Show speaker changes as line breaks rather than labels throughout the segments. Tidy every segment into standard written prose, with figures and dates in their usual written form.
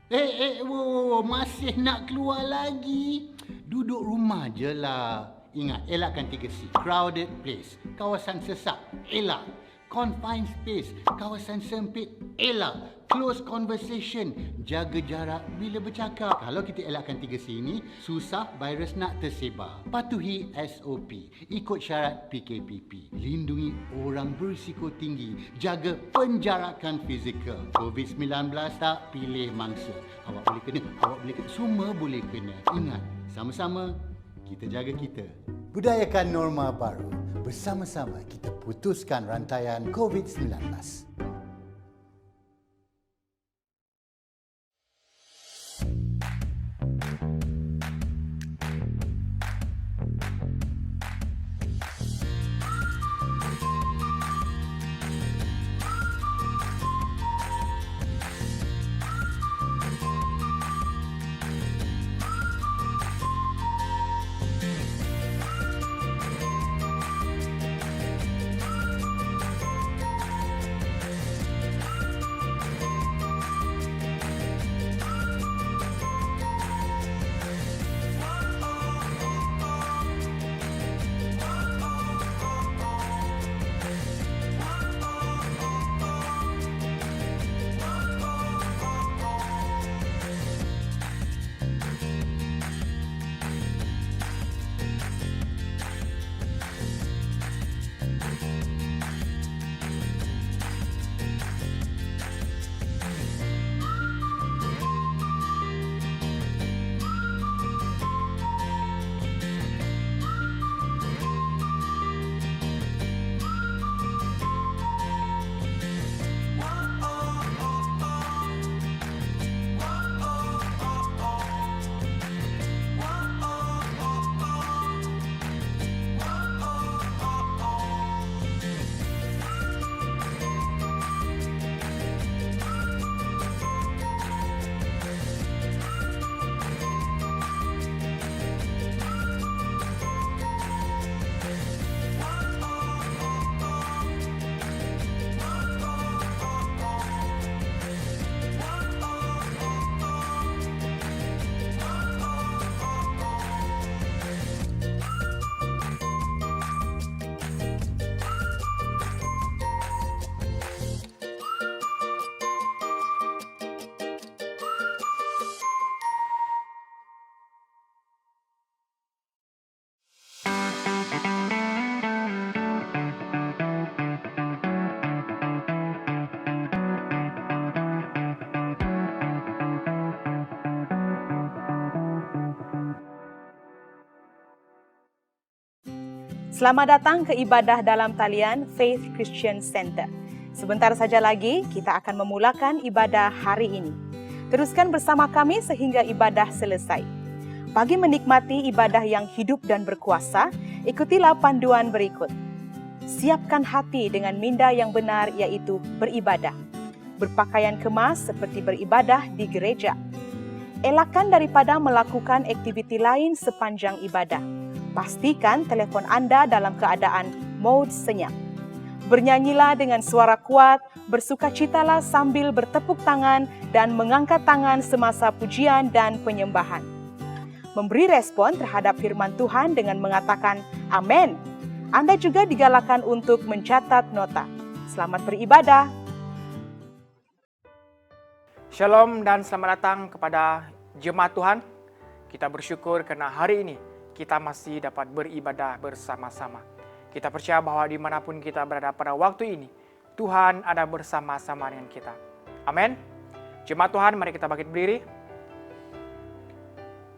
Masih nak keluar lagi? Duduk rumah je lah. Ingat, elakkan 3C. Crowded place, kawasan sesak, elak. Confined space, kawasan sempit, elak. Close conversation, jaga jarak bila bercakap. Kalau kita elakkan 3C ini, susah virus nak tersebar. Patuhi SOP, ikut syarat PKPP. Lindungi orang berisiko tinggi, jaga penjarakan fizikal. COVID-19 tak pilih mangsa. Awak boleh kena, awak boleh kena, semua boleh kena. Ingat, sama-sama kita jaga kita. Budayakan norma baru. Bersama-sama kita putuskan rantaian COVID-19.
Selamat datang ke ibadah dalam talian Faith Christian Center. Sebentar saja lagi kita akan memulakan ibadah hari ini. Teruskan bersama kami sehingga ibadah selesai. Bagi menikmati ibadah yang hidup dan berkuasa, ikutilah panduan berikut. Siapkan hati dengan minda yang benar, yaitu beribadah. Berpakaian kemas seperti beribadah di gereja. Elakkan daripada melakukan aktiviti lain sepanjang ibadah. Pastikan telefon Anda dalam keadaan mode senyap. Bernyanyilah dengan suara kuat, bersukacitalah sambil bertepuk tangan dan mengangkat tangan semasa pujian dan penyembahan. Memberi respon terhadap firman Tuhan dengan mengatakan amin. Anda juga digalakkan untuk mencatat nota. Selamat beribadah.
Shalom dan selamat datang kepada jemaat Tuhan. Kita bersyukur karena hari ini kita masih dapat beribadah bersama-sama. Kita percaya bahwa dimanapun kita berada pada waktu ini, Tuhan ada bersama-sama dengan kita. Amin. Jemaat Tuhan, mari kita bangkit berdiri.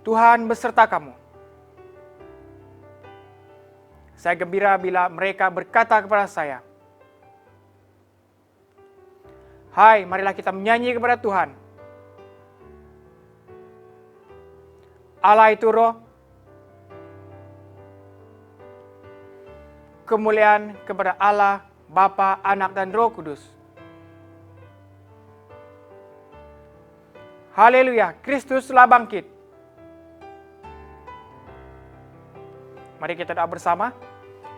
Tuhan beserta kamu. Saya gembira bila mereka berkata kepada saya, hai, marilah kita menyanyi kepada Tuhan. Allah itu roh. Kemuliaan kepada Allah, Bapa, Anak, dan Roh Kudus. Haleluya, Kristus telah bangkit. Mari kita doa bersama.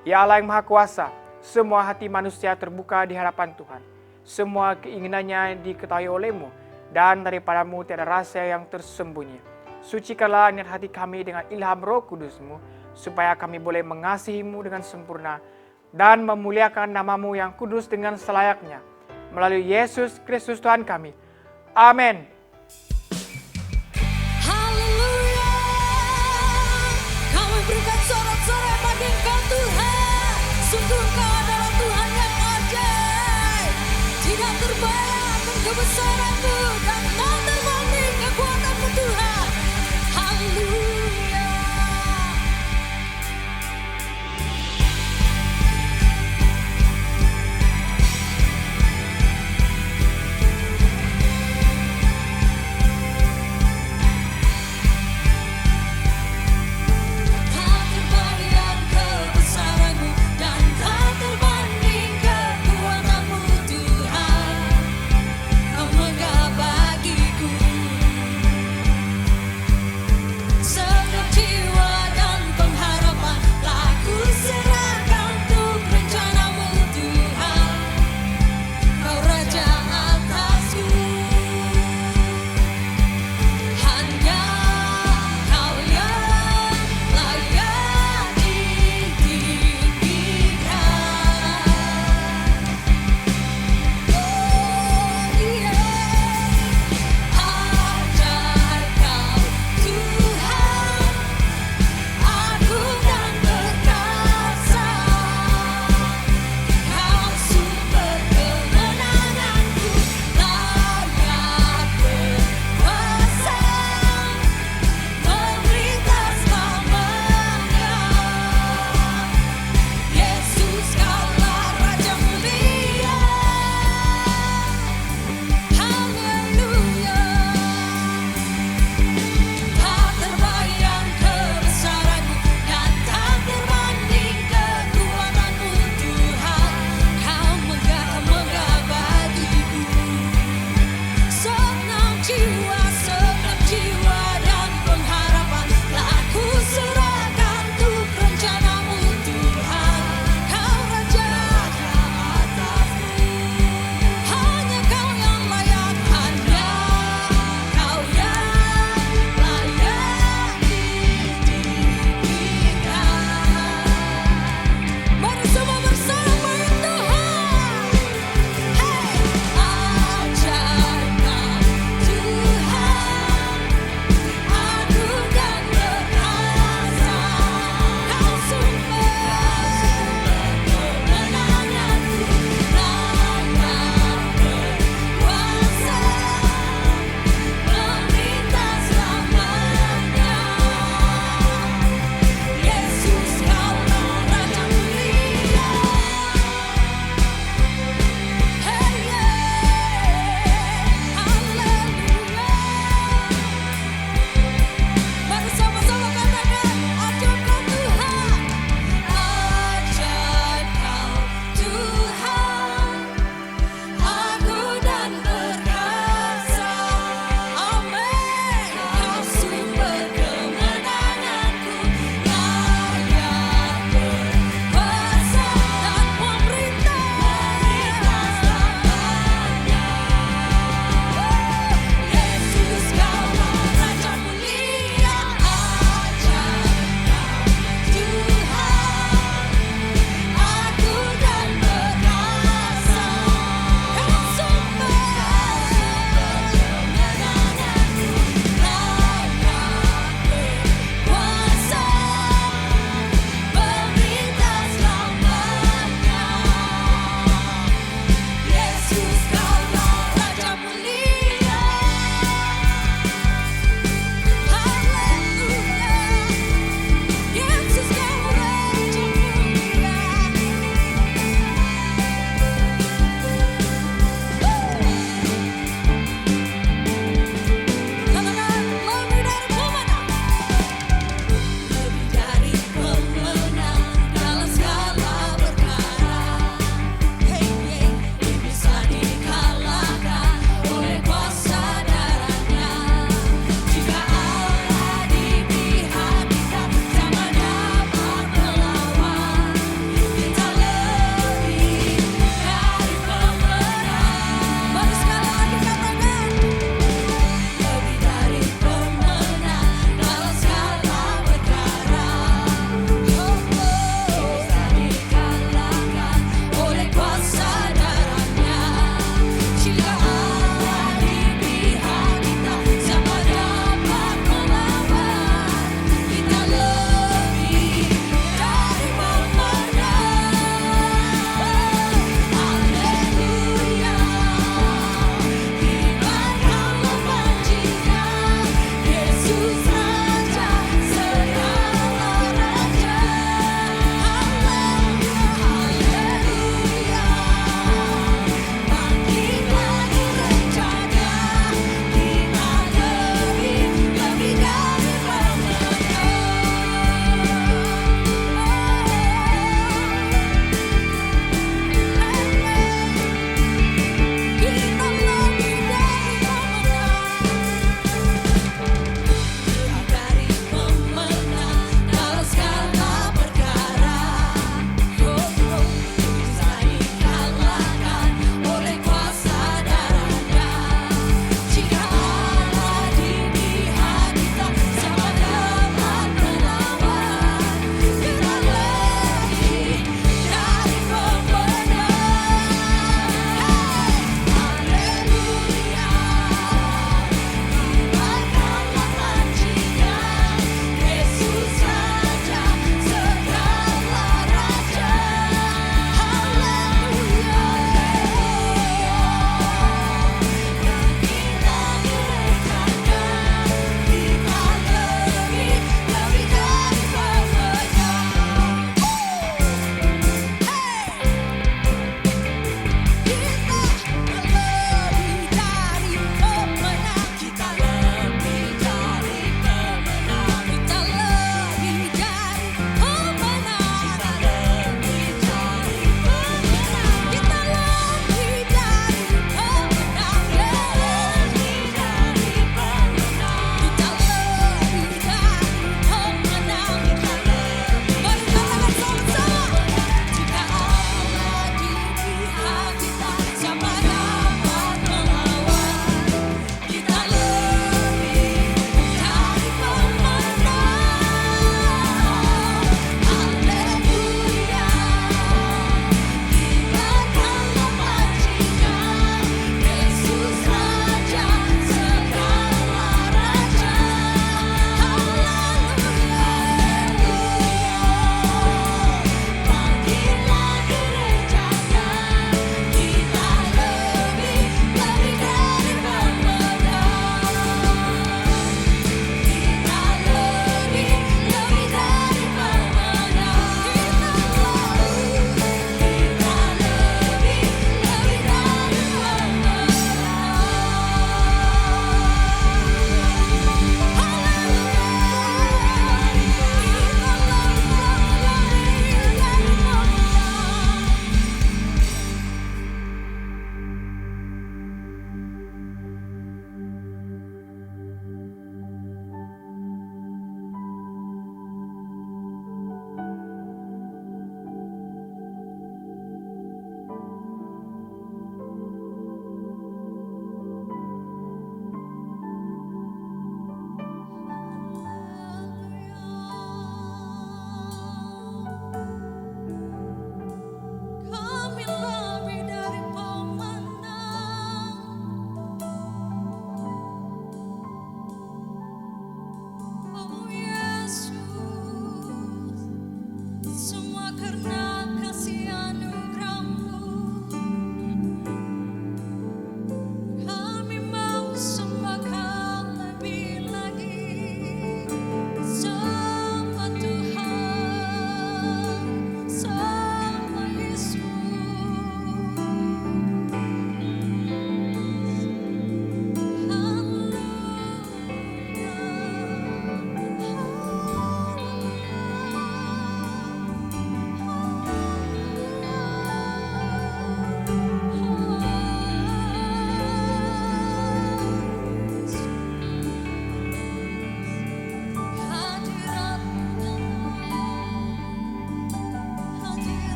Ya Allah yang Maha Kuasa, semua hati manusia terbuka di hadapan Tuhan. Semua keinginannya diketahui oleh-Mu. dan daripadamu tiada rahasia yang tersembunyi. Sucikanlah niat hati kami dengan ilham Roh Kudus-Mu, supaya kami boleh mengasihi-Mu dengan sempurna dan memuliakan nama-Mu yang kudus dengan selayaknya. Melalui Yesus Kristus Tuhan kami. Amin.
Haleluya. Kami berikan sorak-sorai bagi Engkau Tuhan. Sungguh Engkau adalah Tuhan yang ajaib. Tidak terbayangkan kebesaran-Mu dan tak terbanding kekuatan-Mu Tuhan. Haleluya. Tak terbayang kebesaran-Mu dan tak terbanding kekuatan-Mu Tuhan. Kau megah bagiku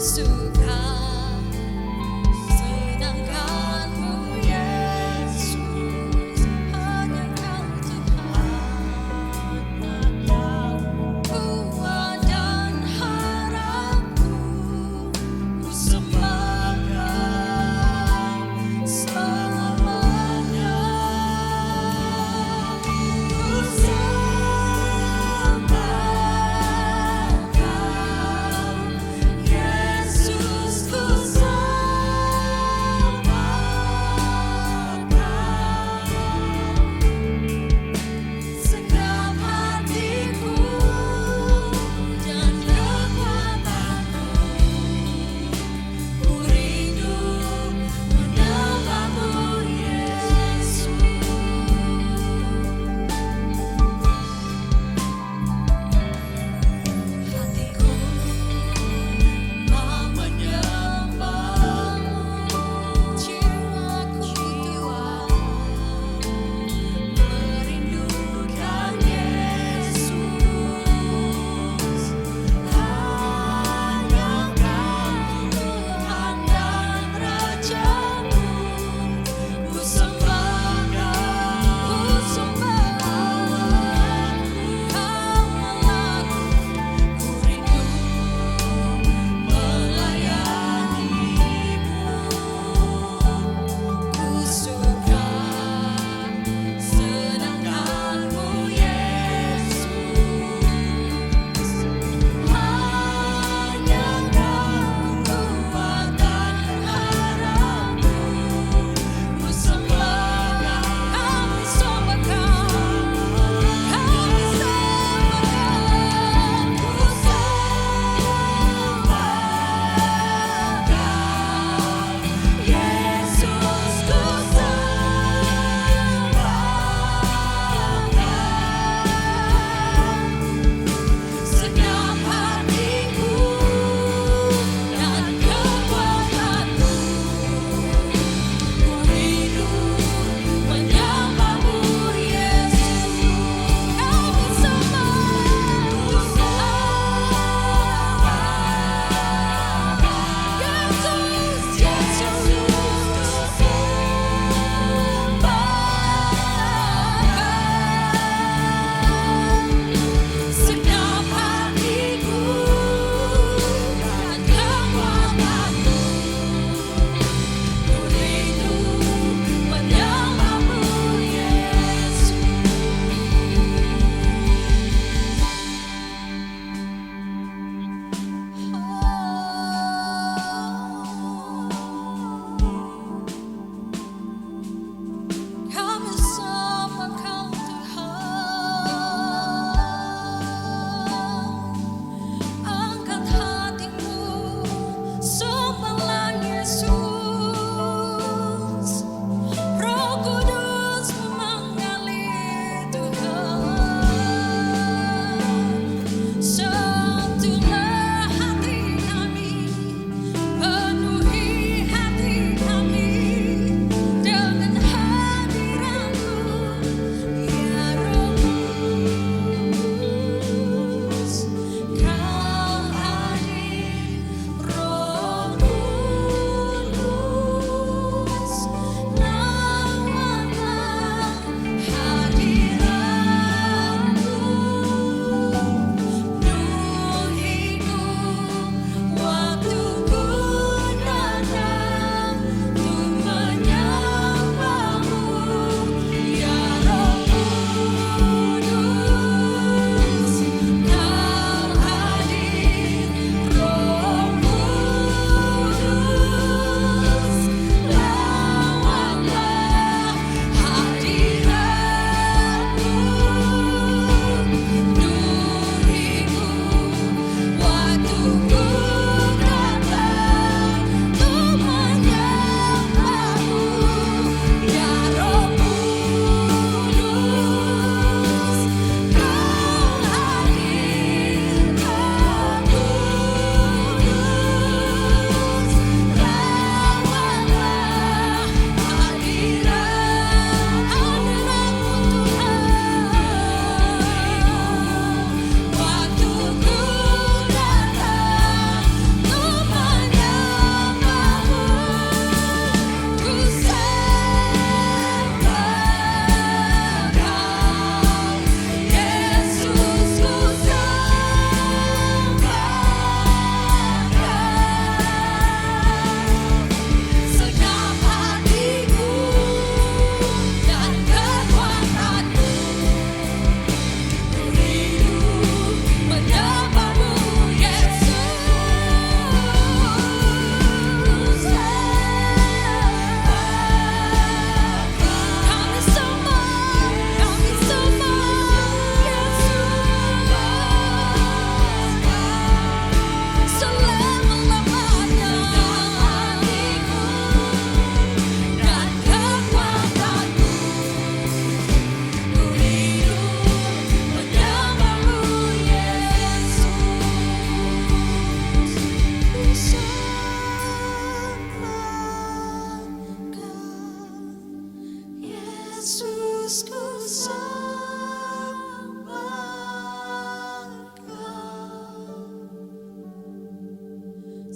suka senangkanmu Yesus, hanya Kau Tuhan yang kuat dan harapku, ku sembah Kau selamanya. Ku sembah Kau Yesus.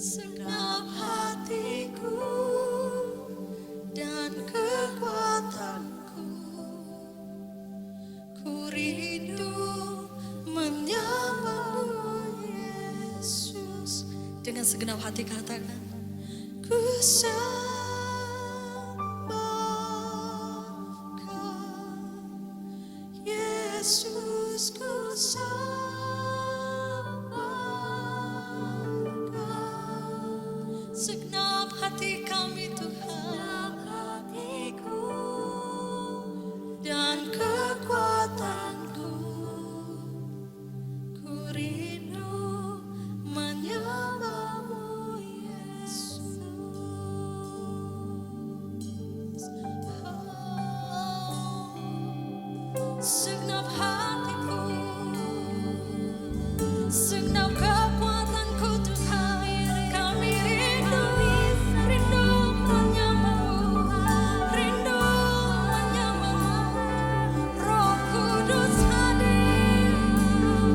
segenap hatiku dan kekuatanku. Ku rindu menyambamu Yesus. Dengan segenap hati katakan, ku sembah Kau Yesus, ku sembah Kau. Segenap hati kami Tuhan, hatiku dan kekuatanku. Ku rindu menyembahmu Yesus. Segenap hatiku, segenap kekuatanku Tuhan, kami rindu menyembahmu, rindu menyembahmu. Roh Kudus hadir,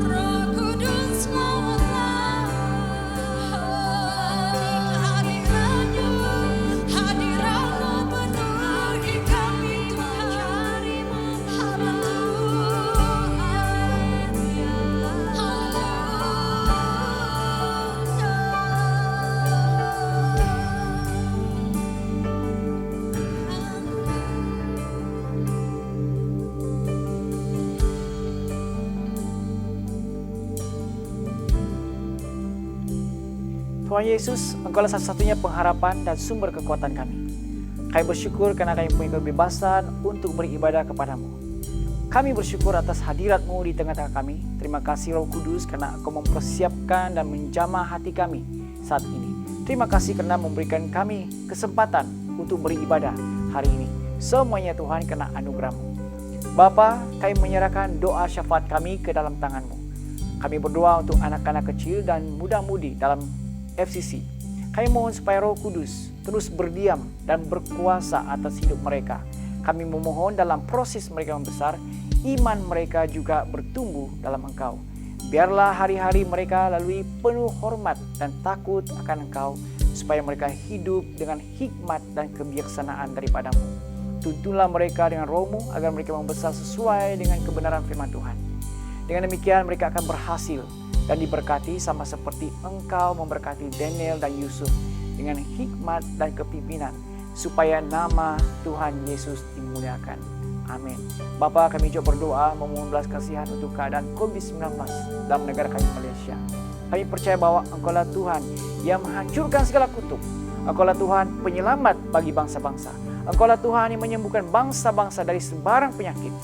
Roh Kudus selamatlah. Hadiratmu penuhi kami Tuhan.
Tuhan Yesus, Engkaulah satu-satunya pengharapan dan sumber kekuatan kami. Kami bersyukur karena kami punya kebebasan untuk beribadah kepadamu. Kami bersyukur atas hadirat-Mu di tengah-tengah kami. Terima kasih Roh Kudus karena Engkau mempersiapkan dan menjamah hati kami saat ini. Terima kasih karena memberikan kami kesempatan untuk beribadah hari ini. Semuanya Tuhan karena anugerah-Mu. Bapa, kami menyerahkan doa syafaat kami ke dalam tangan-Mu. Kami berdoa untuk anak-anak kecil dan muda-mudi dalam FCC. Kami mohon supaya Roh Kudus terus berdiam dan berkuasa atas hidup mereka. Kami memohon dalam proses mereka membesar, iman mereka juga bertumbuh dalam Engkau. Biarlah hari-hari mereka lalui penuh hormat dan takut akan Engkau, supaya mereka hidup dengan hikmat dan kebijaksanaan daripadamu. Tuntunlah mereka dengan Roh-Mu agar mereka membesar sesuai dengan kebenaran firman Tuhan. Dengan demikian mereka akan berhasil dan diberkati sama seperti Engkau memberkati Daniel dan Yusuf dengan hikmat dan kepimpinan, supaya nama Tuhan Yesus dimuliakan. Amin. Bapa, kami juga berdoa memohon belas kasihan untuk keadaan COVID-19 dalam negara kami Malaysia. Kami percaya bahwa Engkaulah Tuhan yang menghancurkan segala kutuk. Engkaulah Tuhan penyelamat bagi bangsa-bangsa. Engkaulah Tuhan yang menyembuhkan bangsa-bangsa dari sembarang penyakit.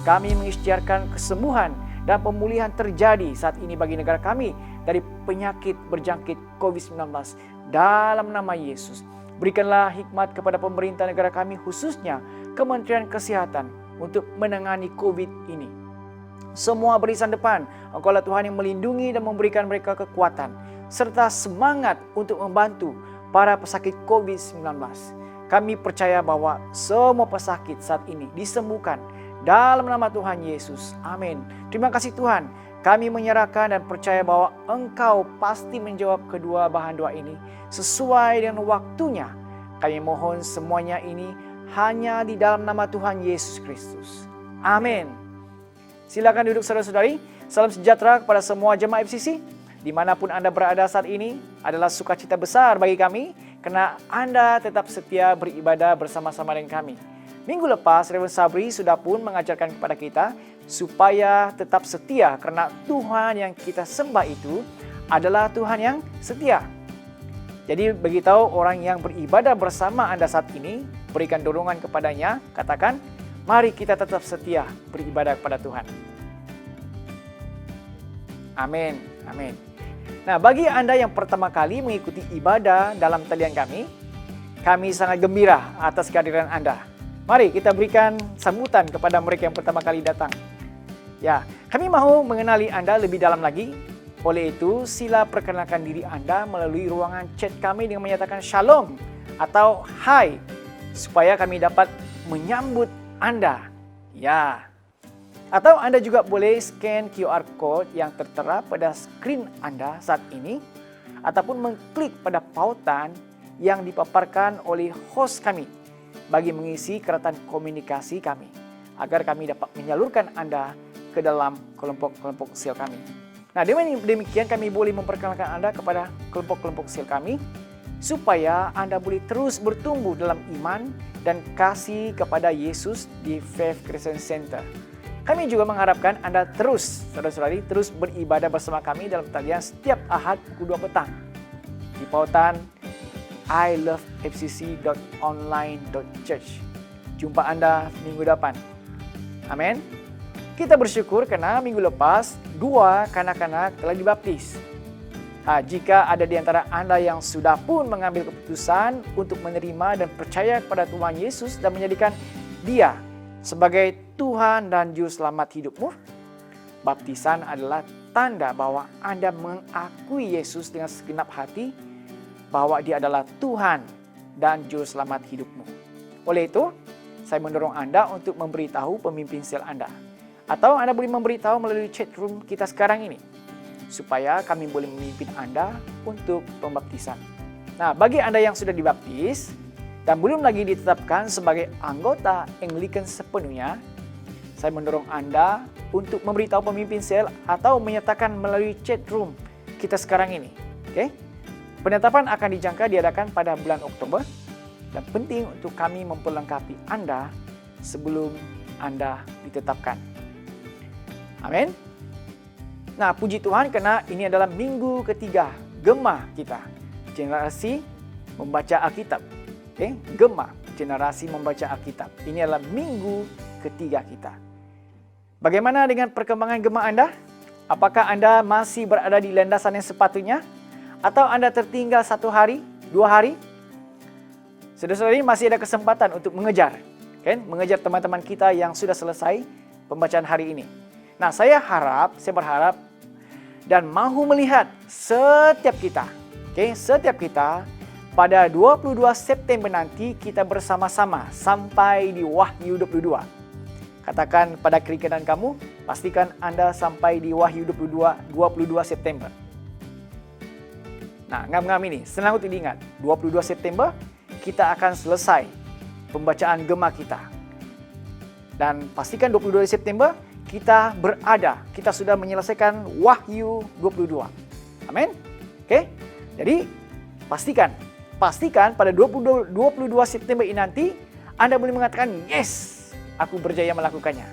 Kami mengisytiharkan kesembuhan dan pemulihan terjadi saat ini bagi negara kami dari penyakit berjangkit COVID-19 dalam nama Yesus. Berikanlah hikmat kepada pemerintah negara kami, khususnya Kementerian Kesehatan, untuk menangani COVID ini. Semua barisan depan, Engkaulah Tuhan yang melindungi dan memberikan mereka kekuatan serta semangat untuk membantu para pesakit COVID-19. Kami percaya bahwa semua pesakit saat ini disembuhkan dalam nama Tuhan Yesus. Amin. Terima kasih Tuhan. Kami menyerahkan dan percaya bahwa Engkau pasti menjawab kedua bahan doa ini sesuai dengan waktunya. Kami mohon semuanya ini hanya di dalam nama Tuhan Yesus Kristus. Amin. Silakan duduk saudara-saudari. Salam sejahtera kepada semua jemaat FCC. Dimanapun Anda berada saat ini, adalah sukacita besar bagi kami karena Anda tetap setia beribadah bersama-sama dengan kami. Minggu lepas, Reverend Sabri sudah pun mengajarkan kepada kita supaya tetap setia karena Tuhan yang kita sembah itu adalah Tuhan yang setia. Jadi beritahu orang yang beribadah bersama Anda saat ini, berikan dorongan kepadanya, katakan, mari kita tetap setia beribadah kepada Tuhan. Amin, amin. Nah, bagi Anda yang pertama kali mengikuti ibadah dalam talian kami sangat gembira atas kehadiran Anda. Mari kita berikan sambutan kepada mereka yang pertama kali datang. Ya, kami mahu mengenali Anda lebih dalam lagi. Oleh itu, sila perkenalkan diri Anda melalui ruangan chat kami dengan menyatakan shalom atau hai, supaya kami dapat menyambut Anda. Ya. Atau Anda juga boleh scan QR code yang tertera pada skrin Anda saat ini. ataupun mengklik pada pautan yang dipaparkan oleh host kami bagi mengisi keratan komunikasi kami, agar kami dapat menyalurkan Anda ke dalam kelompok-kelompok sel kami. Nah, dengan demikian kami boleh memperkenalkan Anda kepada kelompok-kelompok sel kami, supaya Anda boleh terus bertumbuh dalam iman dan kasih kepada Yesus di Faith Christian Center. Kami juga mengharapkan Anda terus, saudara-saudari, terus beribadah bersama kami dalam talian setiap Ahad pukul 2 petang di pautan ilovefcc.online.church. Jumpa Anda minggu depan. Amin. Kita bersyukur karena minggu lepas 2 kanak-kanak telah dibaptis. Jika ada di antara Anda yang sudah pun mengambil keputusan untuk menerima dan percaya kepada Tuhan Yesus dan menjadikan Dia sebagai Tuhan dan Juru Selamat hidupmu, baptisan adalah tanda bahwa Anda mengakui Yesus dengan segenap hati, bahwa Dia adalah Tuhan dan Juru Selamat hidupmu. Oleh itu, saya mendorong Anda untuk memberitahu pemimpin sel Anda. Atau Anda boleh memberitahu melalui chat room kita sekarang ini, supaya kami boleh memimpin Anda untuk pembaptisan. Nah, bagi Anda yang sudah dibaptis dan belum lagi ditetapkan sebagai anggota Anglican sepenuhnya, saya mendorong Anda untuk memberitahu pemimpin sel atau menyatakan melalui chat room kita sekarang ini. Oke? Penetapan akan dijangka diadakan pada bulan Oktober, dan penting untuk kami memperlengkapi Anda sebelum Anda ditetapkan. Amin. Nah, puji Tuhan karena ini adalah minggu ketiga Gema kita, generasi membaca Alkitab. Oke, Gema, generasi membaca Alkitab. Ini adalah minggu ketiga kita. Bagaimana dengan perkembangan Gema Anda? Apakah Anda masih berada di landasan yang sepatutnya? Atau Anda tertinggal 1 hari, 2 hari? Saudara-saudari, masih ada kesempatan untuk mengejar. Mengejar teman-teman kita yang sudah selesai pembacaan hari ini. Nah, saya berharap dan mahu melihat setiap kita, setiap kita pada 22 September nanti kita bersama-sama sampai di Wahyu 22. Katakan pada kiri kanan kamu, pastikan Anda sampai di Wahyu 22 September. Nah, ngam-ngam ini, senang untuk diingat. 22 September, kita akan selesai pembacaan Gema kita. Dan pastikan 22 September, kita sudah menyelesaikan Wahyu 22. Amin? Oke? Jadi, pastikan pada 22 September ini nanti, Anda boleh mengatakan, yes, aku berjaya melakukannya.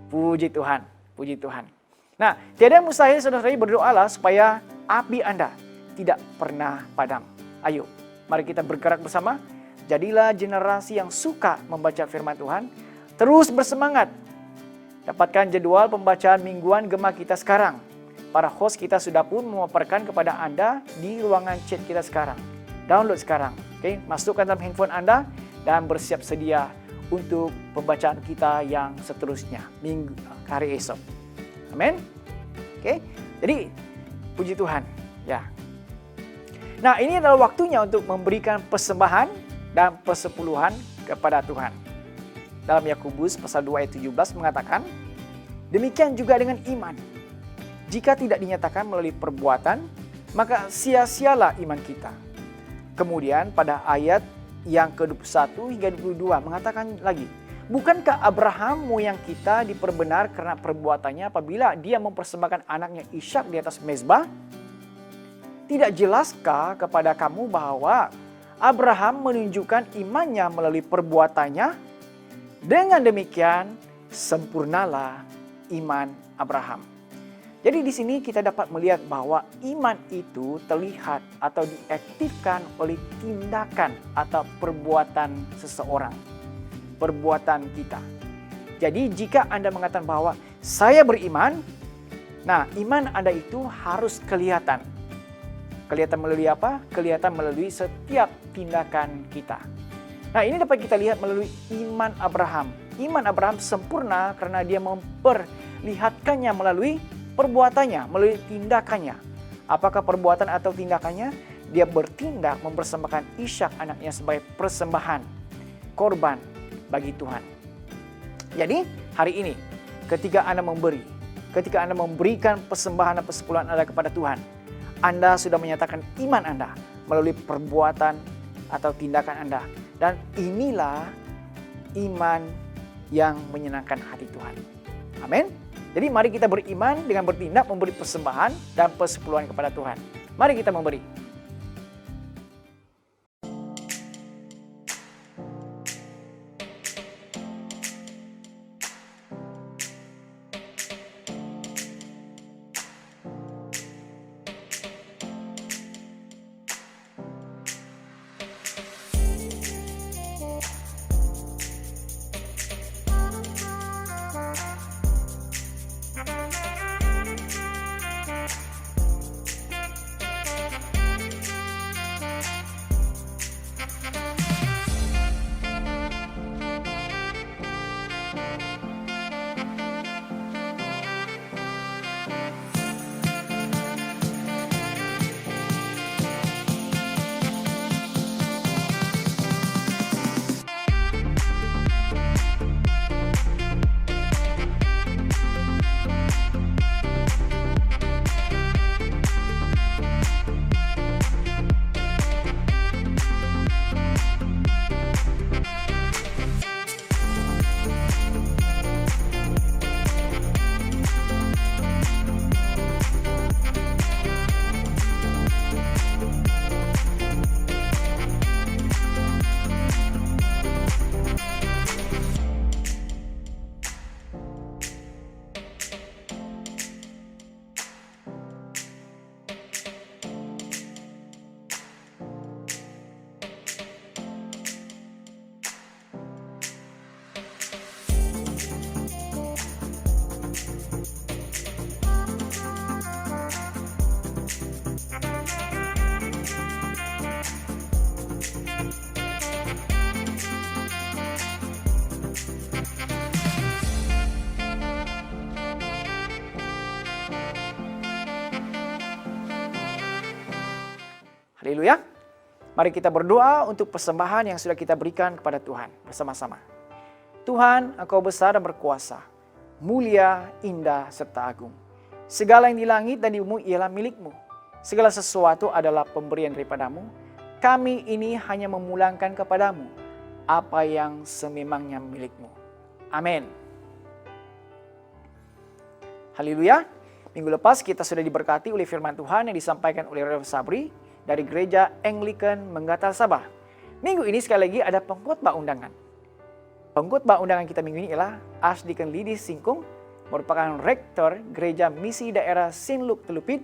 Puji Tuhan, puji Tuhan. Nah, tiada mustahil saudara-saudari, berdoalah supaya api Anda tidak pernah padam. Ayo, mari kita bergerak bersama. Jadilah generasi yang suka membaca firman Tuhan. Terus bersemangat. Dapatkan jadwal pembacaan mingguan Gema kita sekarang. Para host kita sudah pun memaparkan kepada Anda di ruangan chat kita sekarang. Download sekarang. Masukkan dalam handphone Anda dan bersiap sedia untuk pembacaan kita yang seterusnya minggu hari esok. Amin. Jadi puji Tuhan. Ya. Nah, ini adalah waktunya untuk memberikan persembahan dan persepuluhan kepada Tuhan. Dalam Yakobus pasal 2 ayat 17 mengatakan, demikian juga dengan iman. Jika tidak dinyatakan melalui perbuatan, maka sia-sialah iman kita. Kemudian pada ayat yang ke-21 hingga 22 mengatakan lagi, bukankah Abraham moyang kita diperbenar karena perbuatannya apabila dia mempersembahkan anaknya Ishak di atas mezbah? Tidak jelaskah kepada kamu bahwa Abraham menunjukkan imannya melalui perbuatannya? Dengan demikian, sempurnalah iman Abraham. Jadi di sini kita dapat melihat bahwa iman itu terlihat atau diaktifkan oleh tindakan atau perbuatan seseorang. Perbuatan kita. Jadi jika Anda mengatakan bahwa saya beriman, nah iman Anda itu harus kelihatan. Kelihatan melalui apa? Kelihatan melalui setiap tindakan kita. Nah, ini dapat kita lihat melalui iman Abraham. Iman Abraham sempurna karena dia memperlihatkannya melalui perbuatannya, melalui tindakannya. Apakah perbuatan atau tindakannya? Dia bertindak mempersembahkan Ishak anaknya sebagai persembahan, korban bagi Tuhan. Jadi, hari ini ketika Anda memberi, ketika Anda memberikan persembahan dan persepuluhan Anda kepada Tuhan, Anda sudah menyatakan iman Anda melalui perbuatan atau tindakan Anda. Dan inilah iman yang menyenangkan hati Tuhan. Amin. Jadi mari kita beriman dengan bertindak memberi persembahan dan persepuluhan kepada Tuhan. Mari kita memberi. Haleluya. Mari kita berdoa untuk persembahan yang sudah kita berikan kepada Tuhan bersama-sama. Tuhan, Engkau besar dan berkuasa, mulia, indah, serta agung. Segala yang di langit dan di bumi ialah milik-Mu. Segala sesuatu adalah pemberian daripada-Mu. Kami ini hanya memulangkan kepada-Mu apa yang sememangnya milik-Mu. Amin. Haleluya. Minggu lepas kita sudah diberkati oleh firman Tuhan yang disampaikan oleh Rev Sabri dari Gereja Anglican Menggatal Sabah. Minggu ini sekali lagi ada pengkhotbah undangan. Pengkhotbah undangan kita minggu ini ialah Archdeacon Lidis Singkung, merupakan Rektor Gereja Misi Daerah Sinluk Telupit,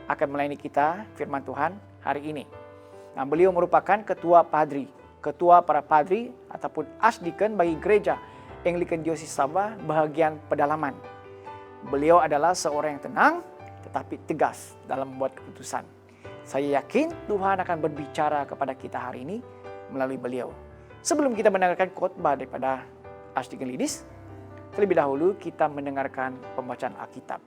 akan melayani kita firman Tuhan hari ini. Nah, beliau merupakan ketua para padri ataupun Archdeacon bagi Gereja Anglican Diocese Sabah bahagian pedalaman. Beliau adalah seorang yang tenang tetapi tegas dalam membuat keputusan. Saya yakin Tuhan akan berbicara kepada kita hari ini melalui beliau. Sebelum kita mendengarkan khotbah daripada Archdeacon Lidis, terlebih dahulu kita mendengarkan pembacaan Alkitab.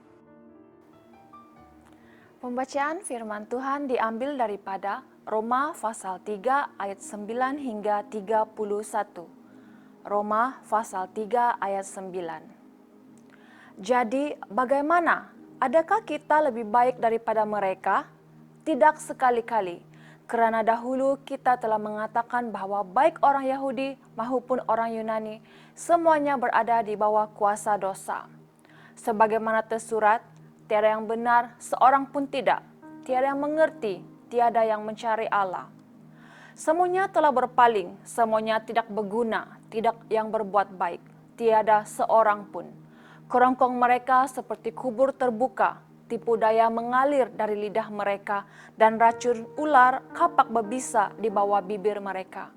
Pembacaan firman Tuhan diambil daripada Roma pasal 3 ayat 9 hingga 31. Roma pasal 3 ayat 9. Jadi bagaimana? Adakah kita lebih baik daripada mereka? Tidak sekali-kali, karena dahulu kita telah mengatakan bahwa baik orang Yahudi maupun orang Yunani, semuanya berada di bawah kuasa dosa. Sebagaimana tersurat, tiada yang benar, seorang pun tidak. Tiada yang mengerti, tiada yang mencari Allah. Semuanya telah berpaling, semuanya tidak berguna, tidak yang berbuat baik. Tiada seorang pun. Kerongkong mereka seperti kubur terbuka, tipu daya mengalir dari lidah mereka, dan racun ular kapak berbisa di bawah bibir mereka.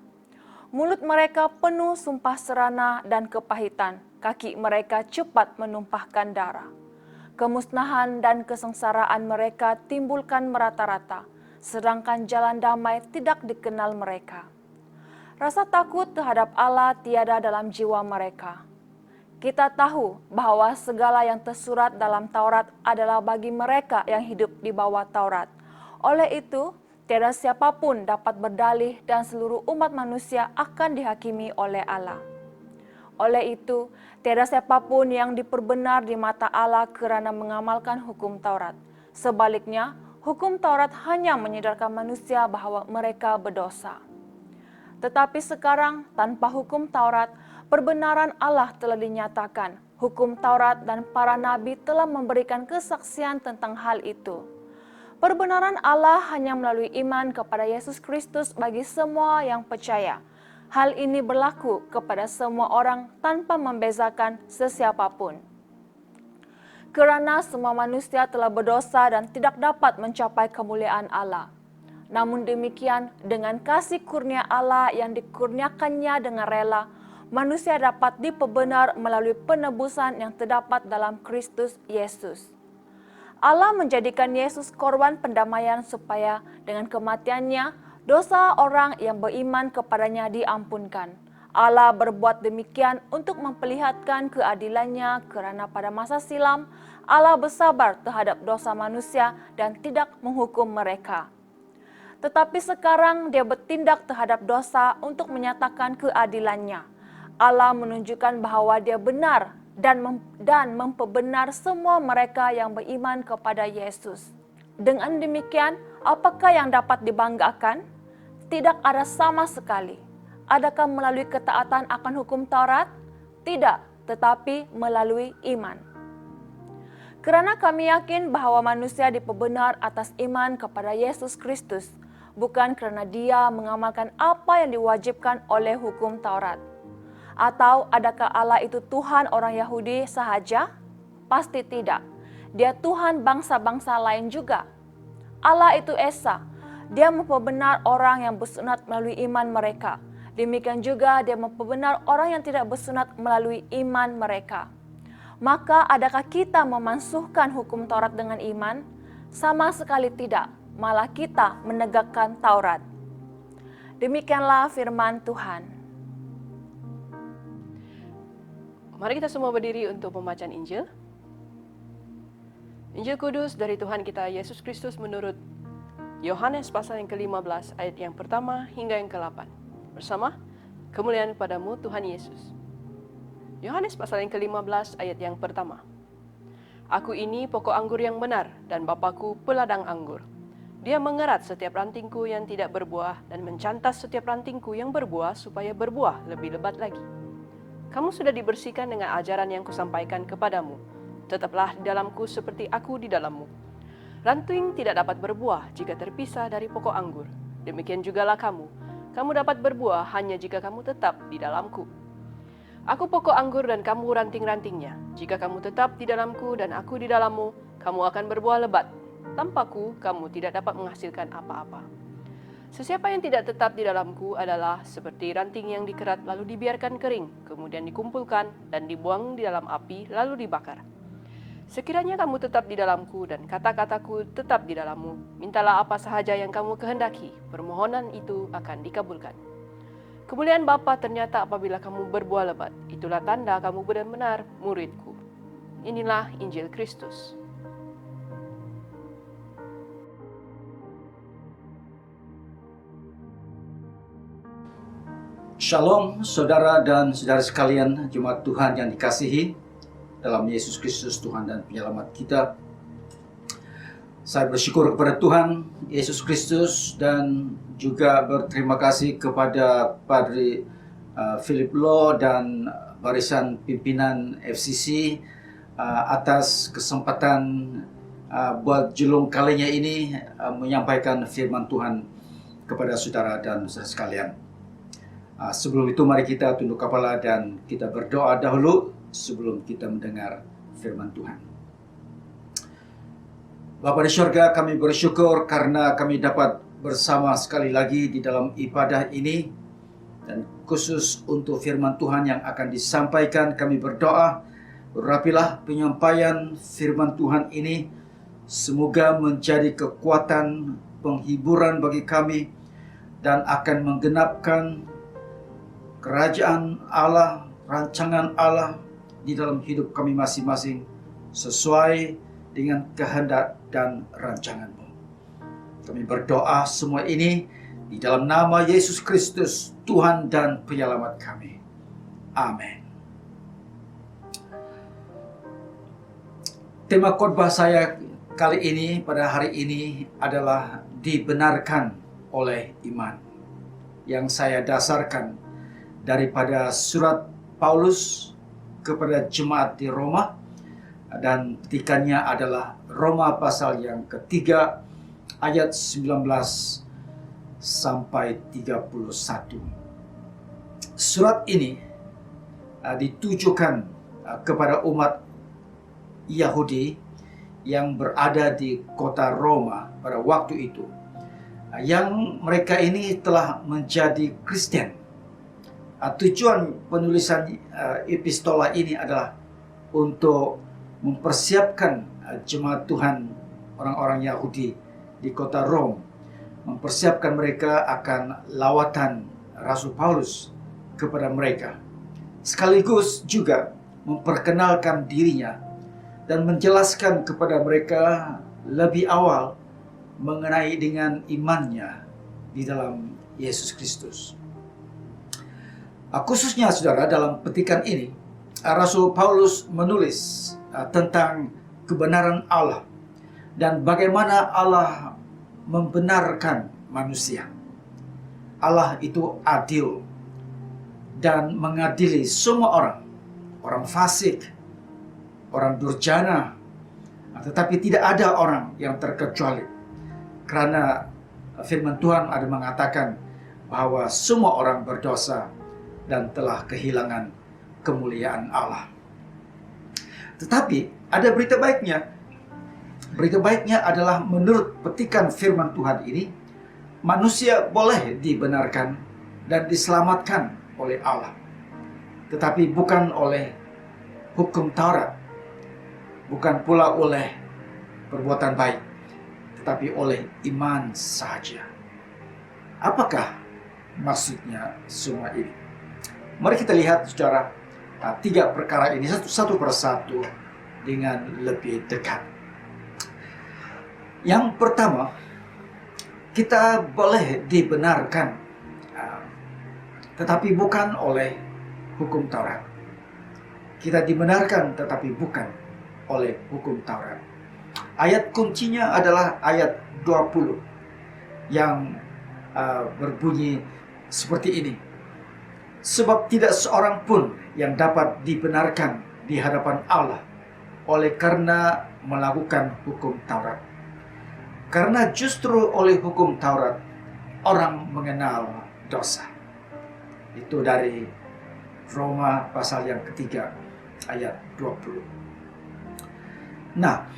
Mulut mereka penuh sumpah serana dan kepahitan, kaki mereka cepat menumpahkan darah. Kemusnahan dan kesengsaraan mereka timbulkan merata-rata, sedangkan jalan damai tidak dikenal mereka. Rasa takut terhadap Allah tiada dalam jiwa mereka. Kita tahu bahwa segala yang tersurat dalam Taurat adalah bagi mereka yang hidup di bawah Taurat. Oleh itu, tiada siapapun dapat berdalih dan seluruh umat manusia akan dihakimi oleh Allah. Oleh itu, tiada siapapun yang diperbenar di mata Allah kerana mengamalkan hukum Taurat. Sebaliknya, Hukum Taurat hanya menyadarkan manusia bahwa mereka berdosa. Tetapi sekarang, tanpa hukum Taurat, perbenaran Allah telah dinyatakan. Hukum Taurat dan para nabi telah memberikan kesaksian tentang hal itu. Perbenaran Allah hanya melalui iman kepada Yesus Kristus bagi semua yang percaya. Hal ini berlaku kepada semua orang tanpa membezakan sesiapapun. Kerana semua manusia telah berdosa dan tidak dapat mencapai kemuliaan Allah. Namun demikian, dengan kasih kurnia Allah yang dikurniakannya dengan rela, manusia dapat diperbenar melalui penebusan yang terdapat dalam Kristus Yesus. Allah menjadikan Yesus korban pendamaian supaya dengan kematiannya, dosa orang yang beriman kepadanya diampunkan. Allah berbuat demikian untuk memperlihatkan keadilannya kerana pada masa silam, Allah bersabar terhadap dosa manusia dan tidak menghukum mereka. Tetapi sekarang dia bertindak terhadap dosa untuk menyatakan keadilannya. Allah menunjukkan bahawa dia benar dan memperbenar semua mereka yang beriman kepada Yesus. Dengan demikian, apakah yang dapat dibanggakan? Tidak ada sama sekali. Adakah melalui ketaatan akan hukum Taurat? Tidak, tetapi melalui iman. Kerana kami yakin bahawa manusia diperbenar atas iman kepada Yesus Kristus, bukan kerana dia mengamalkan apa yang diwajibkan oleh hukum Taurat. Atau adakah Allah itu Tuhan orang Yahudi sahaja? Pasti tidak. Dia Tuhan bangsa-bangsa lain juga. Allah itu Esa. Dia memperbenar orang yang bersunat melalui iman mereka. Demikian juga dia memperbenar orang yang tidak bersunat melalui iman mereka. Maka adakah kita memansuhkan hukum Taurat dengan iman? Sama sekali tidak. Malah kita menegakkan Taurat. Demikianlah firman Tuhan.
Mari kita semua berdiri untuk pembacaan Injil. Injil Kudus dari Tuhan kita Yesus Kristus menurut Yohanes pasal yang ke-15 ayat yang pertama hingga yang ke-8. Bersama, kemuliaan padamu Tuhan Yesus. Yohanes pasal yang ke-15 ayat yang pertama. Aku ini pokok anggur yang benar dan Bapakku peladang anggur. Dia mengerat setiap rantingku yang tidak berbuah dan mencantas setiap rantingku yang berbuah supaya berbuah lebih lebat lagi. Kamu sudah dibersihkan dengan ajaran yang kusampaikan kepadamu. Tetaplah di dalamku seperti aku di dalammu. Ranting tidak dapat berbuah jika terpisah dari pokok anggur. Demikian jugalah kamu. Kamu dapat berbuah hanya jika kamu tetap di dalamku. Aku pokok anggur dan kamu ranting-rantingnya. Jika kamu tetap di dalamku dan aku di dalammu, kamu akan berbuah lebat. Tanpaku, kamu tidak dapat menghasilkan apa-apa. Sesiapa yang tidak tetap di dalamku adalah seperti ranting yang dikerat lalu dibiarkan kering, kemudian dikumpulkan dan dibuang di dalam api lalu dibakar. Sekiranya kamu tetap di dalamku dan kata-kataku tetap di dalammu, mintalah apa sahaja yang kamu kehendaki, permohonan itu akan dikabulkan. Kemuliaan Bapa ternyata apabila kamu berbuah lebat, itulah tanda kamu benar-benar muridku. Inilah Injil Kristus.
Shalom saudara dan saudara sekalian, jemaat Tuhan yang dikasihi dalam Yesus Kristus Tuhan dan Penyelamat kita. Saya bersyukur kepada Tuhan Yesus Kristus dan juga berterima kasih kepada Padre Philip Law dan barisan pimpinan FCC atas kesempatan buat julung kalinya ini menyampaikan firman Tuhan kepada saudara dan saudara sekalian. Sebelum itu mari kita tunduk kepala dan kita berdoa dahulu sebelum kita mendengar firman Tuhan. Bapa di surga, kami bersyukur karena kami dapat bersama sekali lagi di dalam ibadah ini. Dan khusus untuk firman Tuhan yang akan disampaikan, kami berdoa, urapilah penyampaian firman Tuhan ini. Semoga menjadi kekuatan penghiburan bagi kami dan akan menggenapkan kerajaan Allah, rancangan Allah di dalam hidup kami masing-masing sesuai dengan kehendak dan rancangan-Mu. Kami berdoa semua ini di dalam nama Yesus Kristus, Tuhan dan Penyelamat kami. Amin. Tema khotbah saya kali ini, pada hari ini adalah dibenarkan oleh iman. Yang saya dasarkan daripada surat Paulus kepada jemaat di Roma, dan petikannya adalah Roma pasal yang ketiga ayat 19 sampai 31. Surat ini ditujukan kepada umat Yahudi yang berada di kota Roma pada waktu itu, yang mereka ini telah menjadi Kristen. Tujuan penulisan epistola ini adalah untuk mempersiapkan jemaat Tuhan orang-orang Yahudi di kota Rom, mempersiapkan mereka akan lawatan Rasul Paulus kepada mereka, sekaligus juga memperkenalkan dirinya dan menjelaskan kepada mereka lebih awal mengenai dengan imannya di dalam Yesus Kristus. Khususnya saudara, dalam petikan ini Rasul Paulus menulis tentang kebenaran Allah dan bagaimana Allah membenarkan manusia. Allah itu adil dan mengadili semua orang, orang fasik, orang durjana, tetapi tidak ada orang yang terkecuali. Karena firman Tuhan ada mengatakan bahwa semua orang berdosa dan telah kehilangan kemuliaan Allah. Tetapi ada berita baiknya. Berita baiknya adalah menurut petikan firman Tuhan ini, manusia boleh dibenarkan dan diselamatkan oleh Allah. Tetapi bukan oleh hukum Taurat, bukan pula oleh perbuatan baik, tetapi oleh iman saja. Apakah maksudnya semua ini? Mari kita lihat secara tiga perkara ini satu persatu dengan lebih dekat. Yang pertama, kita boleh dibenarkan, tetapi bukan oleh hukum Taurat. Kita dibenarkan tetapi bukan oleh hukum Taurat. Ayat kuncinya adalah ayat 20 yang berbunyi seperti ini. Sebab tidak seorang pun yang dapat dibenarkan di hadapan Allah oleh karena melakukan hukum Taurat. Karena justru oleh hukum Taurat orang mengenal dosa. Itu dari Roma pasal yang ketiga ayat 20. Nah,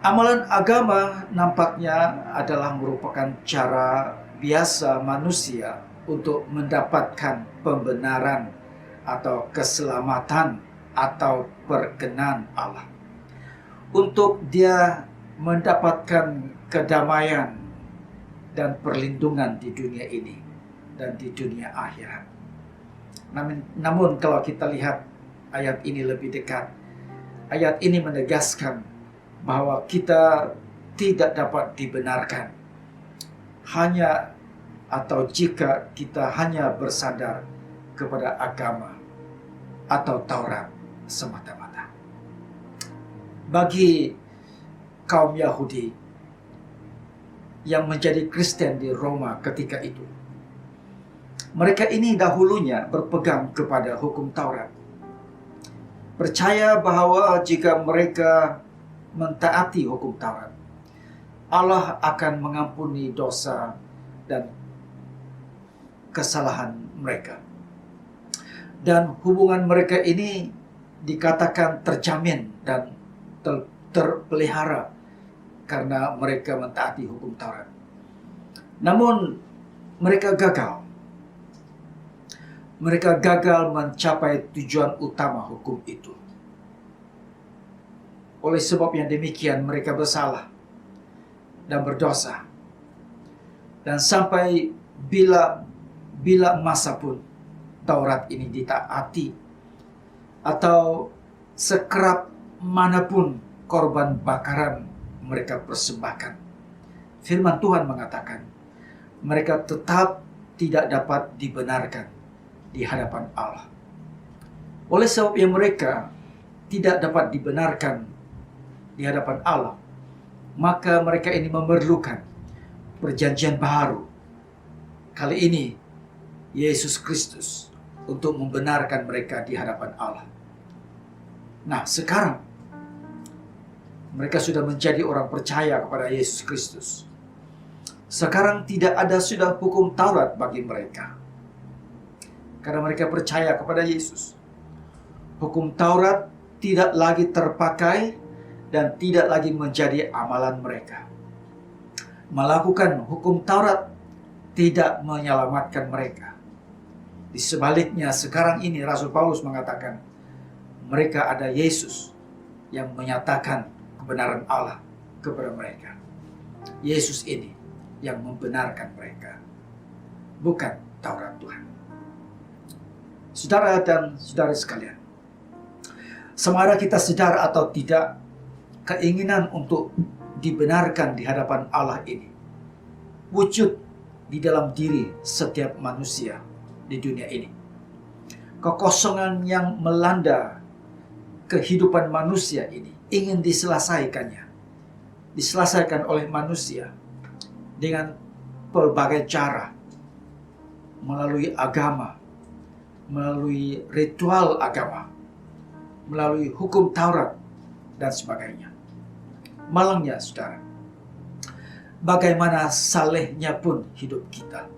amalan agama nampaknya adalah merupakan cara biasa manusia untuk mendapatkan pembenaran atau keselamatan atau perkenan Allah. Untuk dia mendapatkan kedamaian dan perlindungan di dunia ini dan di dunia akhirat. Namun kalau kita lihat ayat ini lebih dekat, ayat ini menegaskan bahwa kita tidak dapat dibenarkan hanya atau jika kita hanya bersandar kepada agama atau Taurat semata-mata. Bagi kaum Yahudi yang menjadi Kristen di Roma ketika itu, mereka ini dahulunya berpegang kepada hukum Taurat. Percaya bahwa jika mereka mentaati hukum Taurat, Allah akan mengampuni dosa dan kesalahan mereka. Dan hubungan mereka ini dikatakan terjamin dan terpelihara karena mereka mentaati hukum Taurat. Namun mereka gagal. Mereka gagal mencapai tujuan utama hukum itu. Oleh sebab yang demikian mereka bersalah dan berdosa. Dan sampai bila masa pun Taurat ini ditaati, atau sekerap manapun korban bakaran mereka persembahkan, firman Tuhan mengatakan mereka tetap tidak dapat dibenarkan di hadapan Allah. Oleh sebab yang mereka tidak dapat dibenarkan di hadapan Allah, maka mereka ini memerlukan perjanjian baru. Kali ini Yesus Kristus untuk membenarkan mereka di hadapan Allah. Nah, sekarang mereka sudah menjadi orang percaya kepada Yesus Kristus. Sekarang tidak ada sudah hukum Taurat bagi mereka, karena mereka percaya kepada Yesus. Hukum Taurat tidak lagi terpakai dan tidak lagi menjadi amalan mereka. Melakukan hukum Taurat tidak menyelamatkan mereka. Di sebaliknya, sekarang ini Rasul Paulus mengatakan mereka ada Yesus yang menyatakan kebenaran Allah kepada mereka. Yesus ini yang membenarkan mereka, bukan Taurat Tuhan. Saudara dan saudari sekalian, sama ada kita sadar atau tidak, keinginan untuk dibenarkan di hadapan Allah ini wujud di dalam diri setiap manusia di dunia ini. Kekosongan yang melanda kehidupan manusia ini ingin diselesaikan oleh manusia dengan berbagai cara, melalui agama, melalui ritual agama, melalui hukum Taurat, dan sebagainya. Malangnya, saudara, bagaimana salehnya pun hidup kita,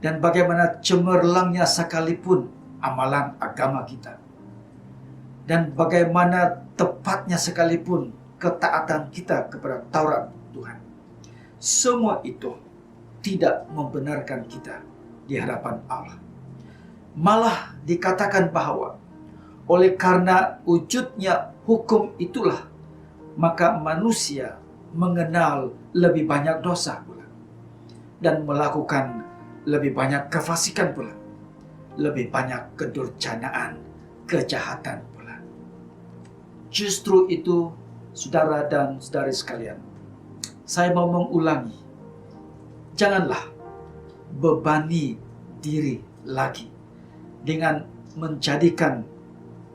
dan bagaimana cemerlangnya sekalipun amalan agama kita, dan bagaimana tepatnya sekalipun ketaatan kita kepada Taurat Tuhan, semua itu tidak membenarkan kita di hadapan Allah. Malah dikatakan bahwa oleh karena wujudnya hukum itulah, maka manusia mengenal lebih banyak dosa pula, dan melakukan lebih banyak kefasikan pula, lebih banyak kedurjanaan, kejahatan pula. Justru itu, saudara dan saudari sekalian, saya mau mengulangi, janganlah bebani diri lagi dengan menjadikan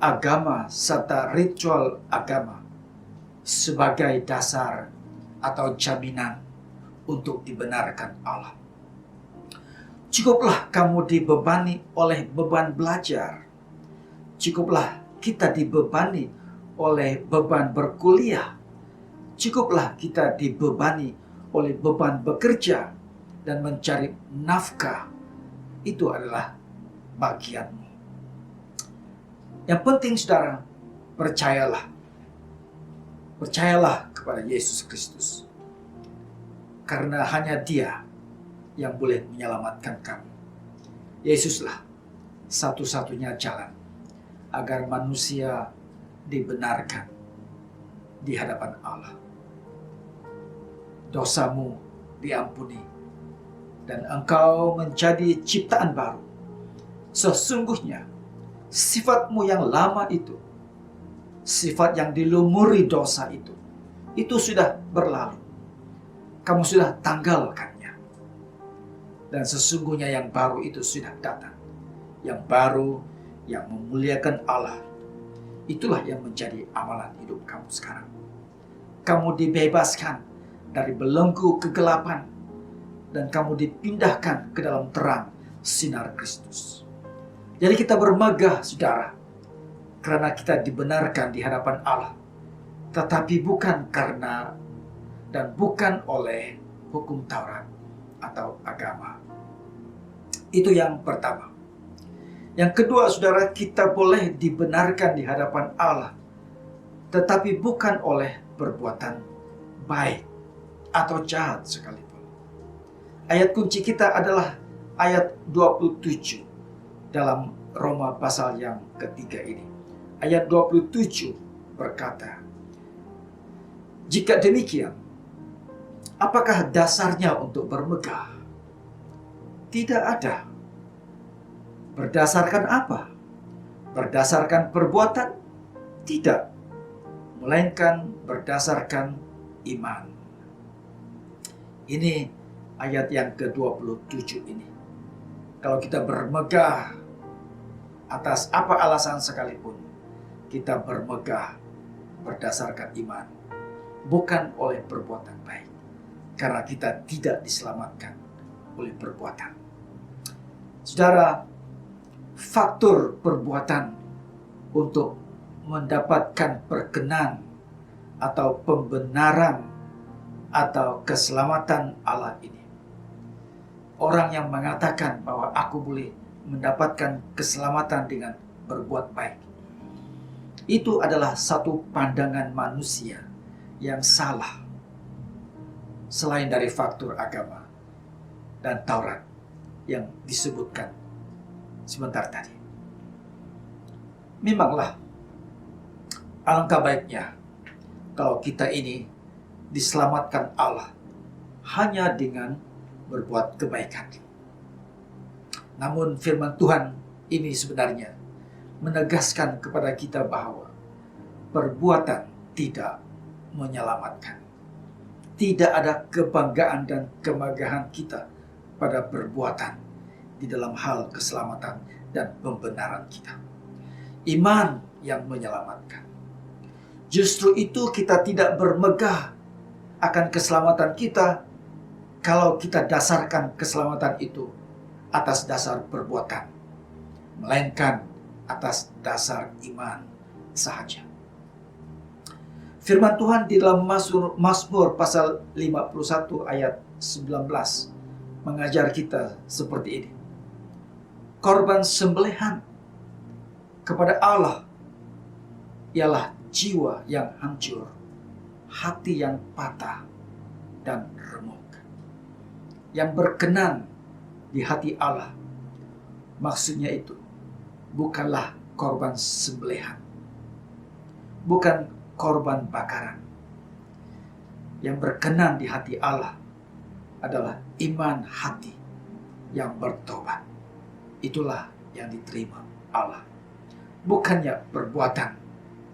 agama serta ritual agama sebagai dasar atau jaminan untuk dibenarkan Allah. Cukuplah kamu dibebani oleh beban belajar. Cukuplah kita dibebani oleh beban berkuliah. Cukuplah kita dibebani oleh beban bekerja dan mencari nafkah. Itu adalah bagianmu. Yang penting, saudara, percayalah. Percayalah kepada Yesus Kristus. Karena hanya Dia yang boleh menyelamatkan kamu. Yesuslah satu-satunya jalan agar manusia dibenarkan di hadapan Allah. Dosamu diampuni dan engkau menjadi ciptaan baru. Sesungguhnya sifatmu yang lama itu, sifat yang dilumuri dosa itu sudah berlalu. Kamu sudah tanggalkannya. Dan sesungguhnya yang baru itu sudah datang. Yang baru, yang memuliakan Allah. Itulah yang menjadi amalan hidup kamu sekarang. Kamu dibebaskan dari belenggu kegelapan. Dan kamu dipindahkan ke dalam terang sinar Kristus. Jadi kita bermegah, saudara, karena kita dibenarkan di hadapan Allah. Tetapi bukan karena dan bukan oleh hukum Taurat atau agama. Itu yang pertama. Yang kedua, saudara, kita boleh dibenarkan di hadapan Allah, tetapi bukan oleh perbuatan baik atau jahat sekalipun. Ayat kunci kita adalah ayat 27 dalam Roma pasal yang ketiga ini. Ayat 27 berkata, jika demikian, apakah dasarnya untuk bermegah? Tidak ada. Berdasarkan apa? Berdasarkan perbuatan? Tidak. Melainkan berdasarkan iman. Ini ayat yang ke-27 ini. Kalau kita bermegah atas apa alasan sekalipun, kita bermegah berdasarkan iman. bukan oleh perbuatan baik. Karena kita tidak diselamatkan oleh perbuatan. Saudara, faktor perbuatan untuk mendapatkan perkenan atau pembenaran atau keselamatan Allah ini. Orang yang mengatakan bahwa aku boleh mendapatkan keselamatan dengan berbuat baik, itu adalah satu pandangan manusia yang salah, selain dari faktor agama dan Taurat yang disebutkan sebentar tadi. Memanglah alangkah baiknya kalau kita ini diselamatkan Allah hanya dengan berbuat kebaikan. Namun firman Tuhan ini sebenarnya menegaskan kepada kita bahwa perbuatan tidak menyelamatkan. Tidak ada kebanggaan dan kemegahan kita pada perbuatan di dalam hal keselamatan dan pembenaran kita. Iman yang menyelamatkan. Justru itu kita tidak bermegah akan keselamatan kita kalau kita dasarkan keselamatan itu atas dasar perbuatan, melainkan atas dasar iman sahaja. Firman Tuhan di dalam Mazmur pasal 51 ayat 19 mengajar kita seperti ini. Korban sembelihan kepada Allah ialah jiwa yang hancur, hati yang patah dan remuk. Yang berkenan di hati Allah, maksudnya itu bukanlah korban sembelihan, bukan korban bakaran. Yang berkenan di hati Allah adalah iman hati yang bertobat. Itulah yang diterima Allah, bukannya perbuatan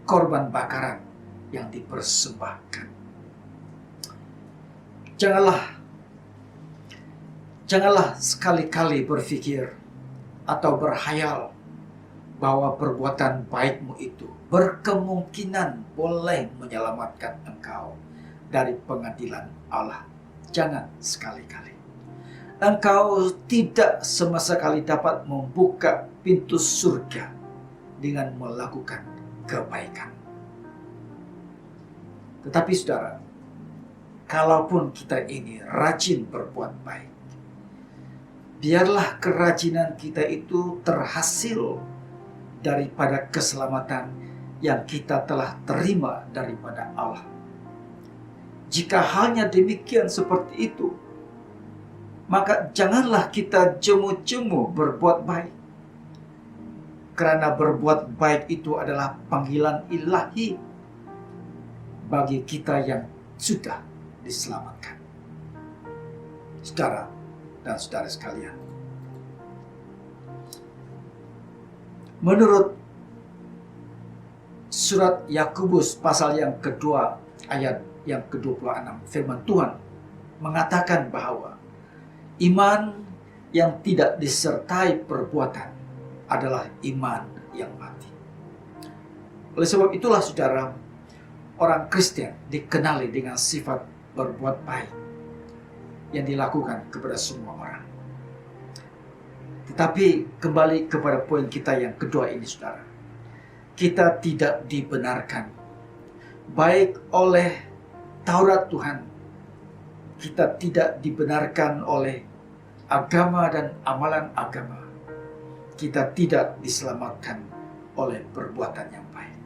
korban bakaran yang dipersembahkan. Janganlah sekali-kali berpikir atau berhayal bahwa perbuatan baikmu itu berkemungkinan boleh menyelamatkan engkau dari pengadilan Allah. Jangan sekali-kali. Engkau tidak sama sekali dapat membuka pintu surga dengan melakukan kebaikan. Tetapi saudara, kalaupun kita ini rajin berbuat baik, biarlah kerajinan kita itu terhasil daripada keselamatan yang kita telah terima daripada Allah. Jika halnya demikian seperti itu, maka janganlah kita jemu-jemu berbuat baik. Karena berbuat baik itu adalah panggilan ilahi bagi kita yang sudah diselamatkan. Saudara dan saudara sekalian, menurut surat Yakobus pasal yang kedua ayat yang ke-26, firman Tuhan mengatakan bahwa iman yang tidak disertai perbuatan adalah iman yang mati. Oleh sebab itulah saudara, orang Kristen dikenali dengan sifat berbuat baik yang dilakukan kepada semua orang. Tetapi kembali kepada poin kita yang kedua ini saudara. Kita tidak dibenarkan baik oleh Taurat Tuhan. Kita tidak dibenarkan oleh agama dan amalan agama. Kita tidak diselamatkan oleh perbuatan yang baik.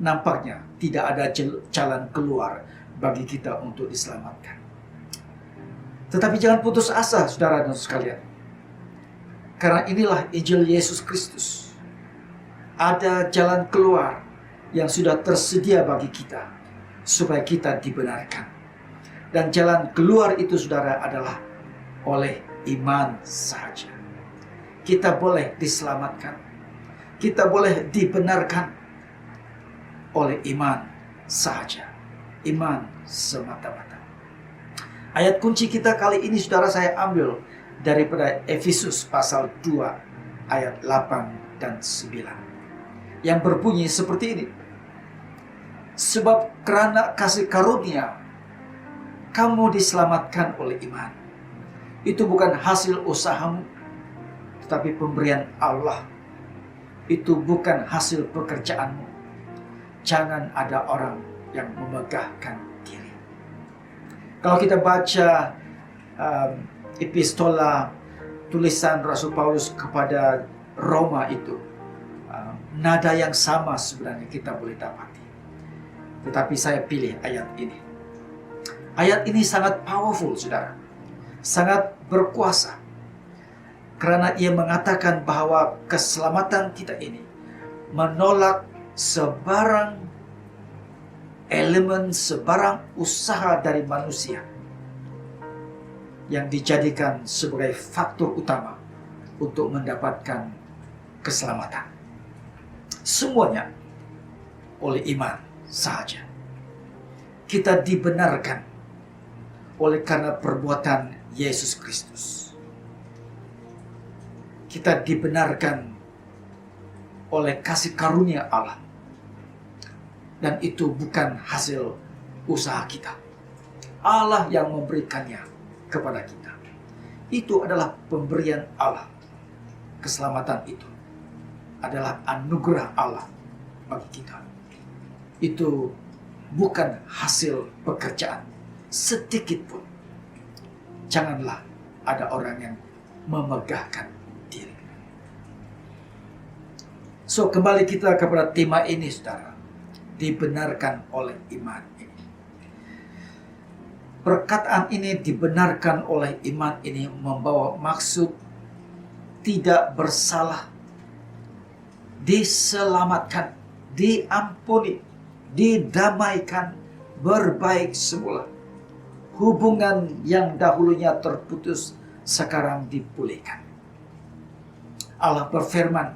Nampaknya tidak ada jalan keluar bagi kita untuk diselamatkan. Tetapi jangan putus asa, saudara dan sekalian. Karena inilah Injil Yesus Kristus. Ada jalan keluar yang sudah tersedia bagi kita, supaya kita dibenarkan. Dan jalan keluar itu, saudara, adalah oleh iman saja. Kita boleh diselamatkan. Kita boleh dibenarkan oleh iman saja. Iman semata-mata. Ayat kunci kita kali ini, saudara, saya ambil daripada Efesus pasal 2 ayat 8 dan 9. Yang berbunyi seperti ini. Sebab karena kasih karunia, kamu diselamatkan oleh iman. Itu bukan hasil usahamu, tetapi pemberian Allah. Itu bukan hasil pekerjaanmu. Jangan ada orang yang memegahkan diri. Kalau kita baca epistola tulisan Rasul Paulus kepada Roma itu, nada yang sama sebenarnya kita boleh dapati. Tetapi saya pilih ayat ini. Ayat ini sangat powerful, saudara. Sangat berkuasa. Karena ia mengatakan bahwa keselamatan kita ini menolak sebarang elemen, sebarang usaha dari manusia yang dijadikan sebagai faktor utama untuk mendapatkan keselamatan. Semuanya oleh iman saja. Kita dibenarkan oleh karena perbuatan Yesus Kristus. Kita dibenarkan oleh kasih karunia Allah. Dan itu bukan hasil usaha kita. Allah yang memberikannya kepada kita. Itu adalah pemberian Allah. Keselamatan itu adalah anugerah Allah bagi kita. Itu bukan hasil pekerjaan sedikit pun. Janganlah ada orang yang memegahkan diri. So, kembali kita kepada tema ini, saudara. Dibenarkan oleh iman ini. Perkataan ini dibenarkan oleh iman ini membawa maksud tidak bersalah, diselamatkan, diampuni, didamaikan, berbaik semula. Hubungan yang dahulunya terputus sekarang dipulihkan. Allah berfirman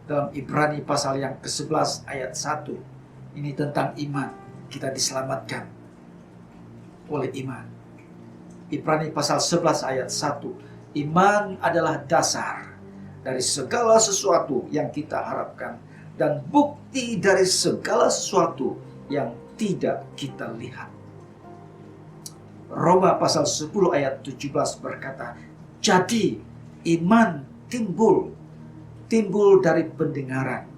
dalam Ibrani pasal yang ke-11 ayat 1. Ini tentang iman. Kita diselamatkan oleh iman. Ibrani pasal 11 ayat 1. Iman adalah dasar dari segala sesuatu yang kita harapkan dan bukti dari segala sesuatu yang tidak kita lihat. Roma pasal 10 ayat 17 berkata, jadi iman timbul dari pendengaran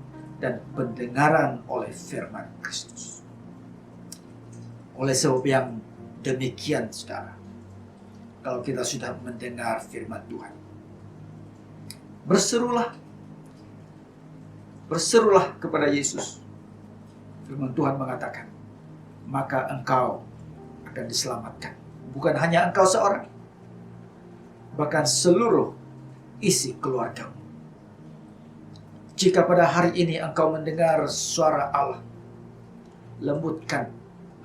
dan pendengaran oleh firman Kristus. Oleh sebab yang demikian, saudara, kalau kita sudah mendengar firman Tuhan, berserulah kepada Yesus. Firman Tuhan mengatakan, maka engkau akan diselamatkan. Bukan hanya engkau seorang, bahkan seluruh isi keluargamu. Jika pada hari ini engkau mendengar suara Allah, lembutkan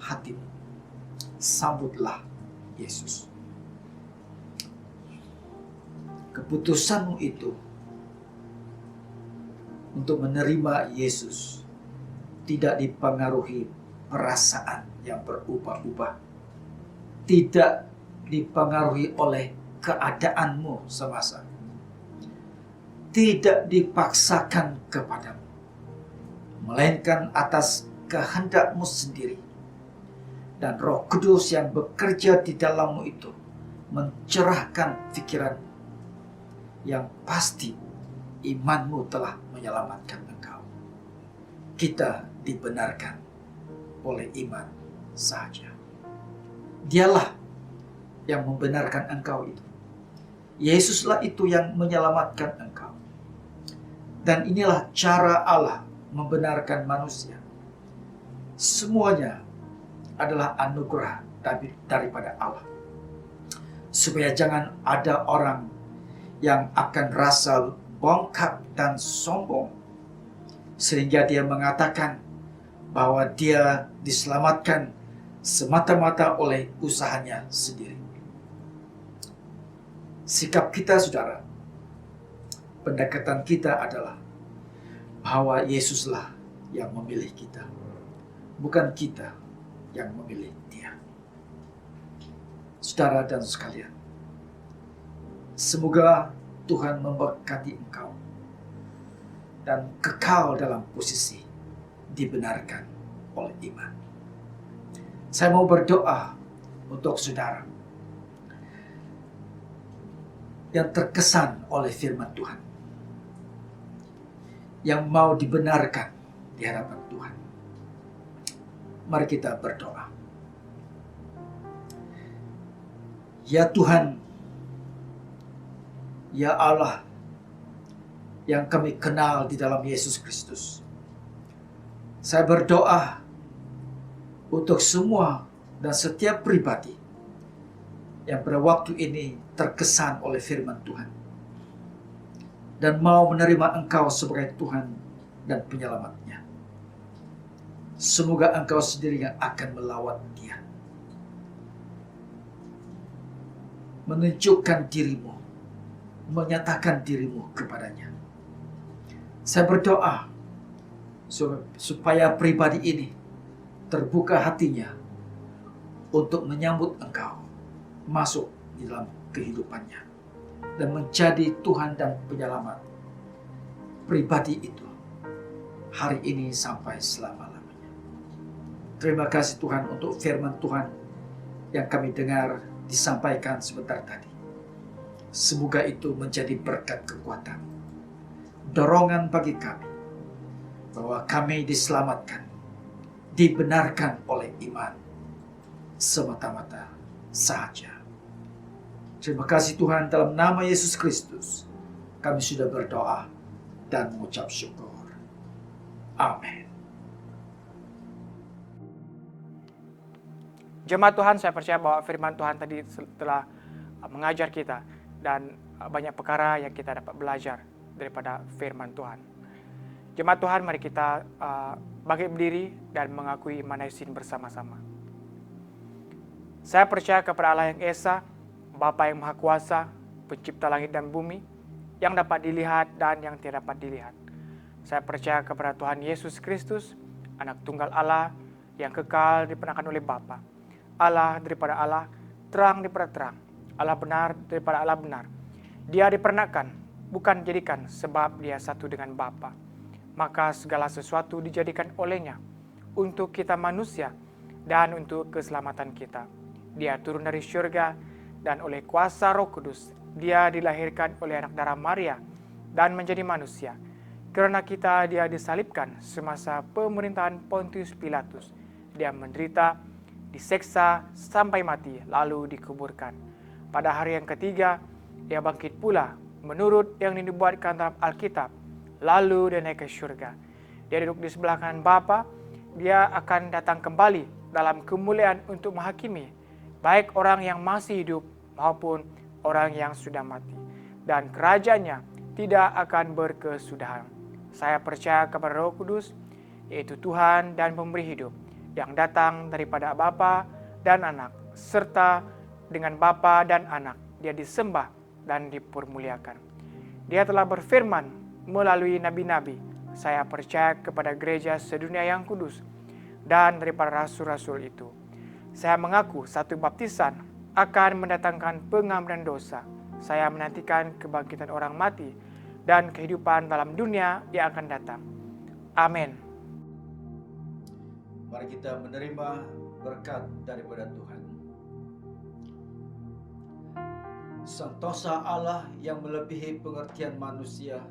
hatimu. Sambutlah Yesus. Keputusanmu itu untuk menerima Yesus tidak dipengaruhi perasaan yang berubah-ubah. Tidak dipengaruhi oleh keadaanmu semasa. Tidak dipaksakan kepadamu, melainkan atas kehendakmu sendiri. Dan Roh Kudus yang bekerja di dalammu itu mencerahkan pikiranmu. Yang pasti imanmu telah menyelamatkan engkau. Kita dibenarkan oleh iman saja. Dialah yang membenarkan engkau itu. Yesuslah itu yang menyelamatkan engkau. Dan inilah cara Allah membenarkan manusia. Semuanya adalah anugerah daripada Allah. Supaya jangan ada orang yang akan rasa bongkak dan sombong. Sehingga dia mengatakan bahwa dia diselamatkan semata-mata oleh usahanya sendiri. Sikap kita, saudara, pendekatan kita adalah bahwa Yesuslah yang memilih kita, bukan kita yang memilih Dia. Saudara dan sekalian, semoga Tuhan memberkati engkau dan kekal dalam posisi dibenarkan oleh iman. Saya mau berdoa untuk saudara yang terkesan oleh firman Tuhan, yang mau dibenarkan di hadapan Tuhan. Mari kita berdoa. Ya Tuhan, ya Allah yang kami kenal di dalam Yesus Kristus, saya berdoa untuk semua dan setiap pribadi yang pada waktu ini terkesan oleh firman Tuhan dan mau menerima Engkau sebagai Tuhan dan penyelamatnya. Semoga Engkau sendiri yang akan melawat dia, menunjukkan dirimu, menyatakan dirimu kepadanya. Saya berdoa supaya pribadi ini terbuka hatinya untuk menyambut Engkau masuk di dalam kehidupannya dan menjadi Tuhan dan penyelamat pribadi itu hari ini sampai selama-lamanya. Terima kasih Tuhan untuk firman Tuhan yang kami dengar disampaikan sebentar tadi. Semoga itu menjadi berkat kekuatan, dorongan bagi kami bahwa kami diselamatkan, dibenarkan oleh iman semata-mata saja. Terima kasih Tuhan, dalam nama Yesus Kristus kami sudah berdoa dan mengucap syukur. Amin.
Jemaat Tuhan, saya percaya bahwa firman Tuhan tadi telah mengajar kita dan banyak perkara yang kita dapat belajar daripada firman Tuhan. Jemaat Tuhan, mari kita bangkit berdiri dan mengakui manaisin bersama-sama. Saya percaya kepada Allah yang Esa, Bapa yang Maha Kuasa, Pencipta langit dan bumi, yang dapat dilihat dan yang tidak dapat dilihat. Saya percaya kepada Tuhan Yesus Kristus, Anak Tunggal Allah yang kekal dipenakan oleh Bapa. Allah daripada Allah, terang daripada terang, Allah benar daripada Allah benar. Dia diperanakan, bukan dijadikan, sebab dia satu dengan Bapa. Maka segala sesuatu dijadikan olehnya untuk kita manusia dan untuk keselamatan kita. Dia turun dari syurga dan oleh kuasa Roh Kudus dia dilahirkan oleh anak darah Maria dan menjadi manusia. Karena kita dia disalibkan semasa pemerintahan Pontius Pilatus. Dia menderita, diseksa sampai mati, lalu dikuburkan. Pada hari yang ketiga, dia bangkit pula menurut yang dinubuatkan dalam Alkitab, lalu dia naik ke syurga. Dia duduk di sebelah kanan Bapa. Dia akan datang kembali dalam kemuliaan untuk menghakimi baik orang yang masih hidup maupun orang yang sudah mati. Dan kerajaannya tidak akan berkesudahan. Saya percaya kepada Roh Kudus, yaitu Tuhan dan pemberi hidup, yang datang daripada Bapa dan Anak, serta dengan Bapa dan Anak dia disembah dan dipermuliakan. Dia telah berfirman melalui nabi-nabi. Saya percaya kepada gereja sedunia yang kudus dan daripada rasul-rasul itu. Saya mengaku satu baptisan akan mendatangkan pengampunan dosa. Saya menantikan kebangkitan orang mati dan kehidupan dalam dunia yang akan datang. Amin.
Mari kita menerima berkat daripada Tuhan. Sentosa Allah yang melebihi pengertian manusia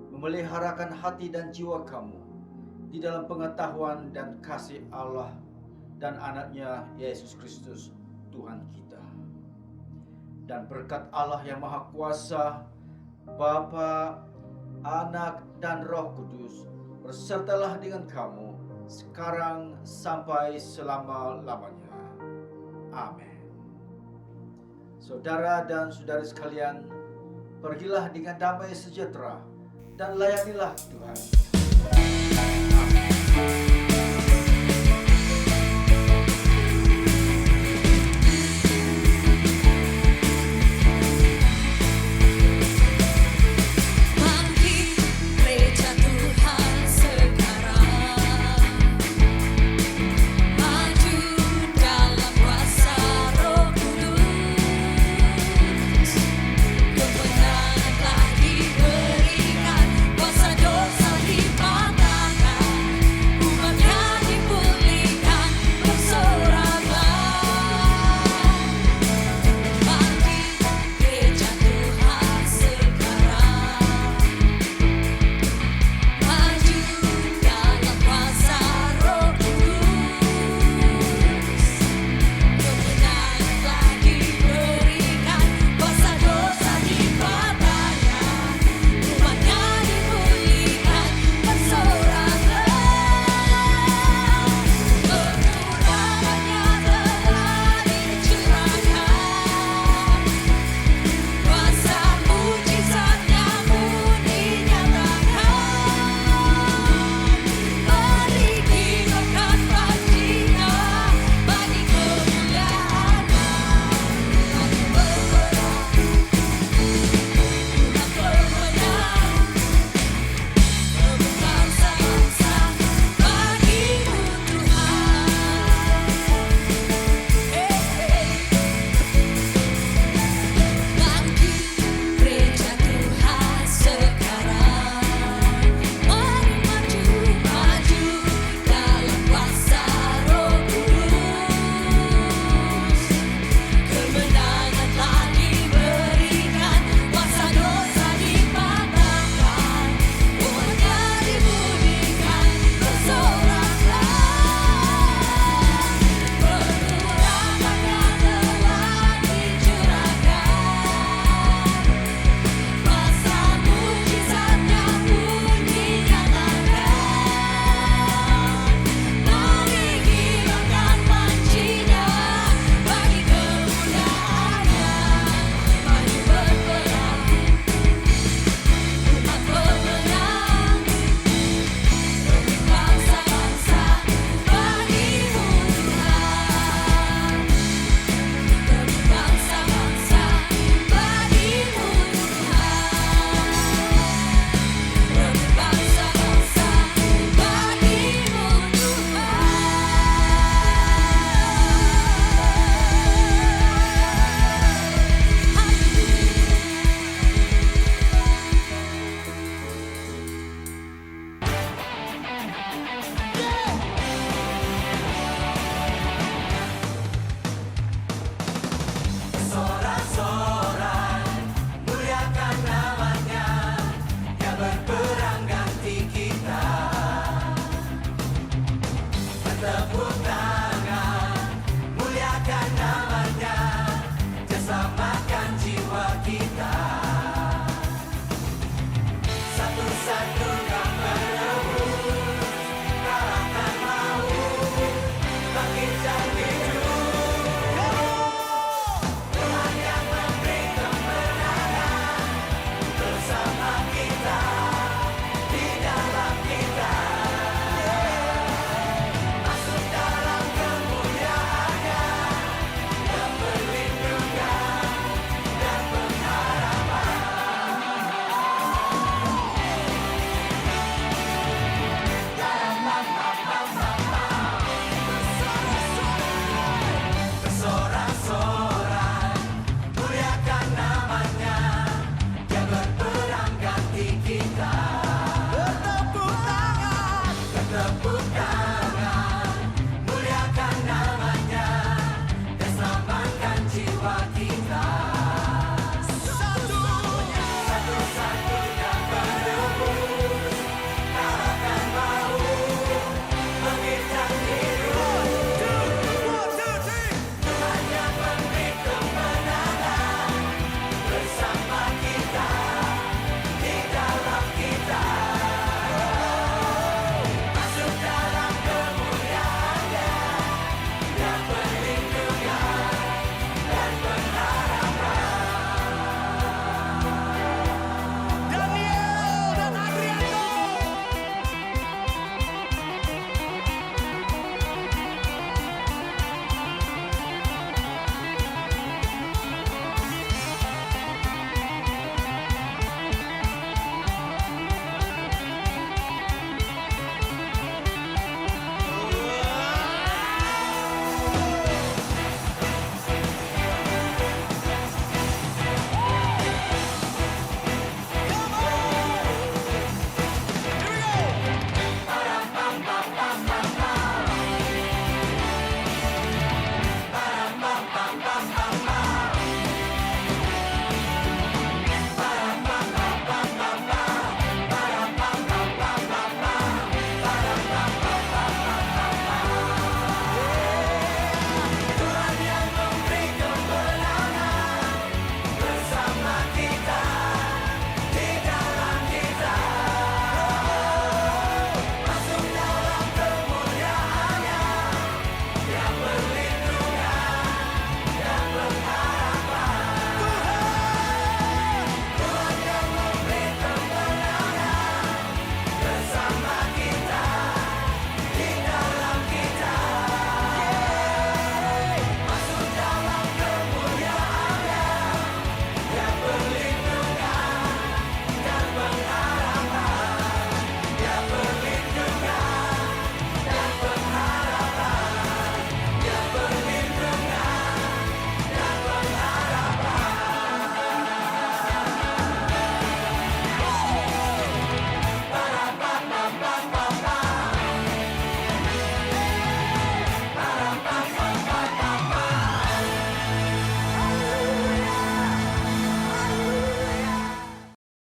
memeliharakan hati dan jiwa kamu di dalam pengetahuan dan kasih Allah dan anaknya Yesus Kristus Tuhan kita. Dan berkat Allah yang Maha Kuasa, Bapa, Anak dan Roh Kudus bersertalah dengan kamu sekarang sampai selama-lamanya. Amin. Saudara dan saudari sekalian, pergilah dengan damai sejahtera dan layanilah Tuhan. Amin.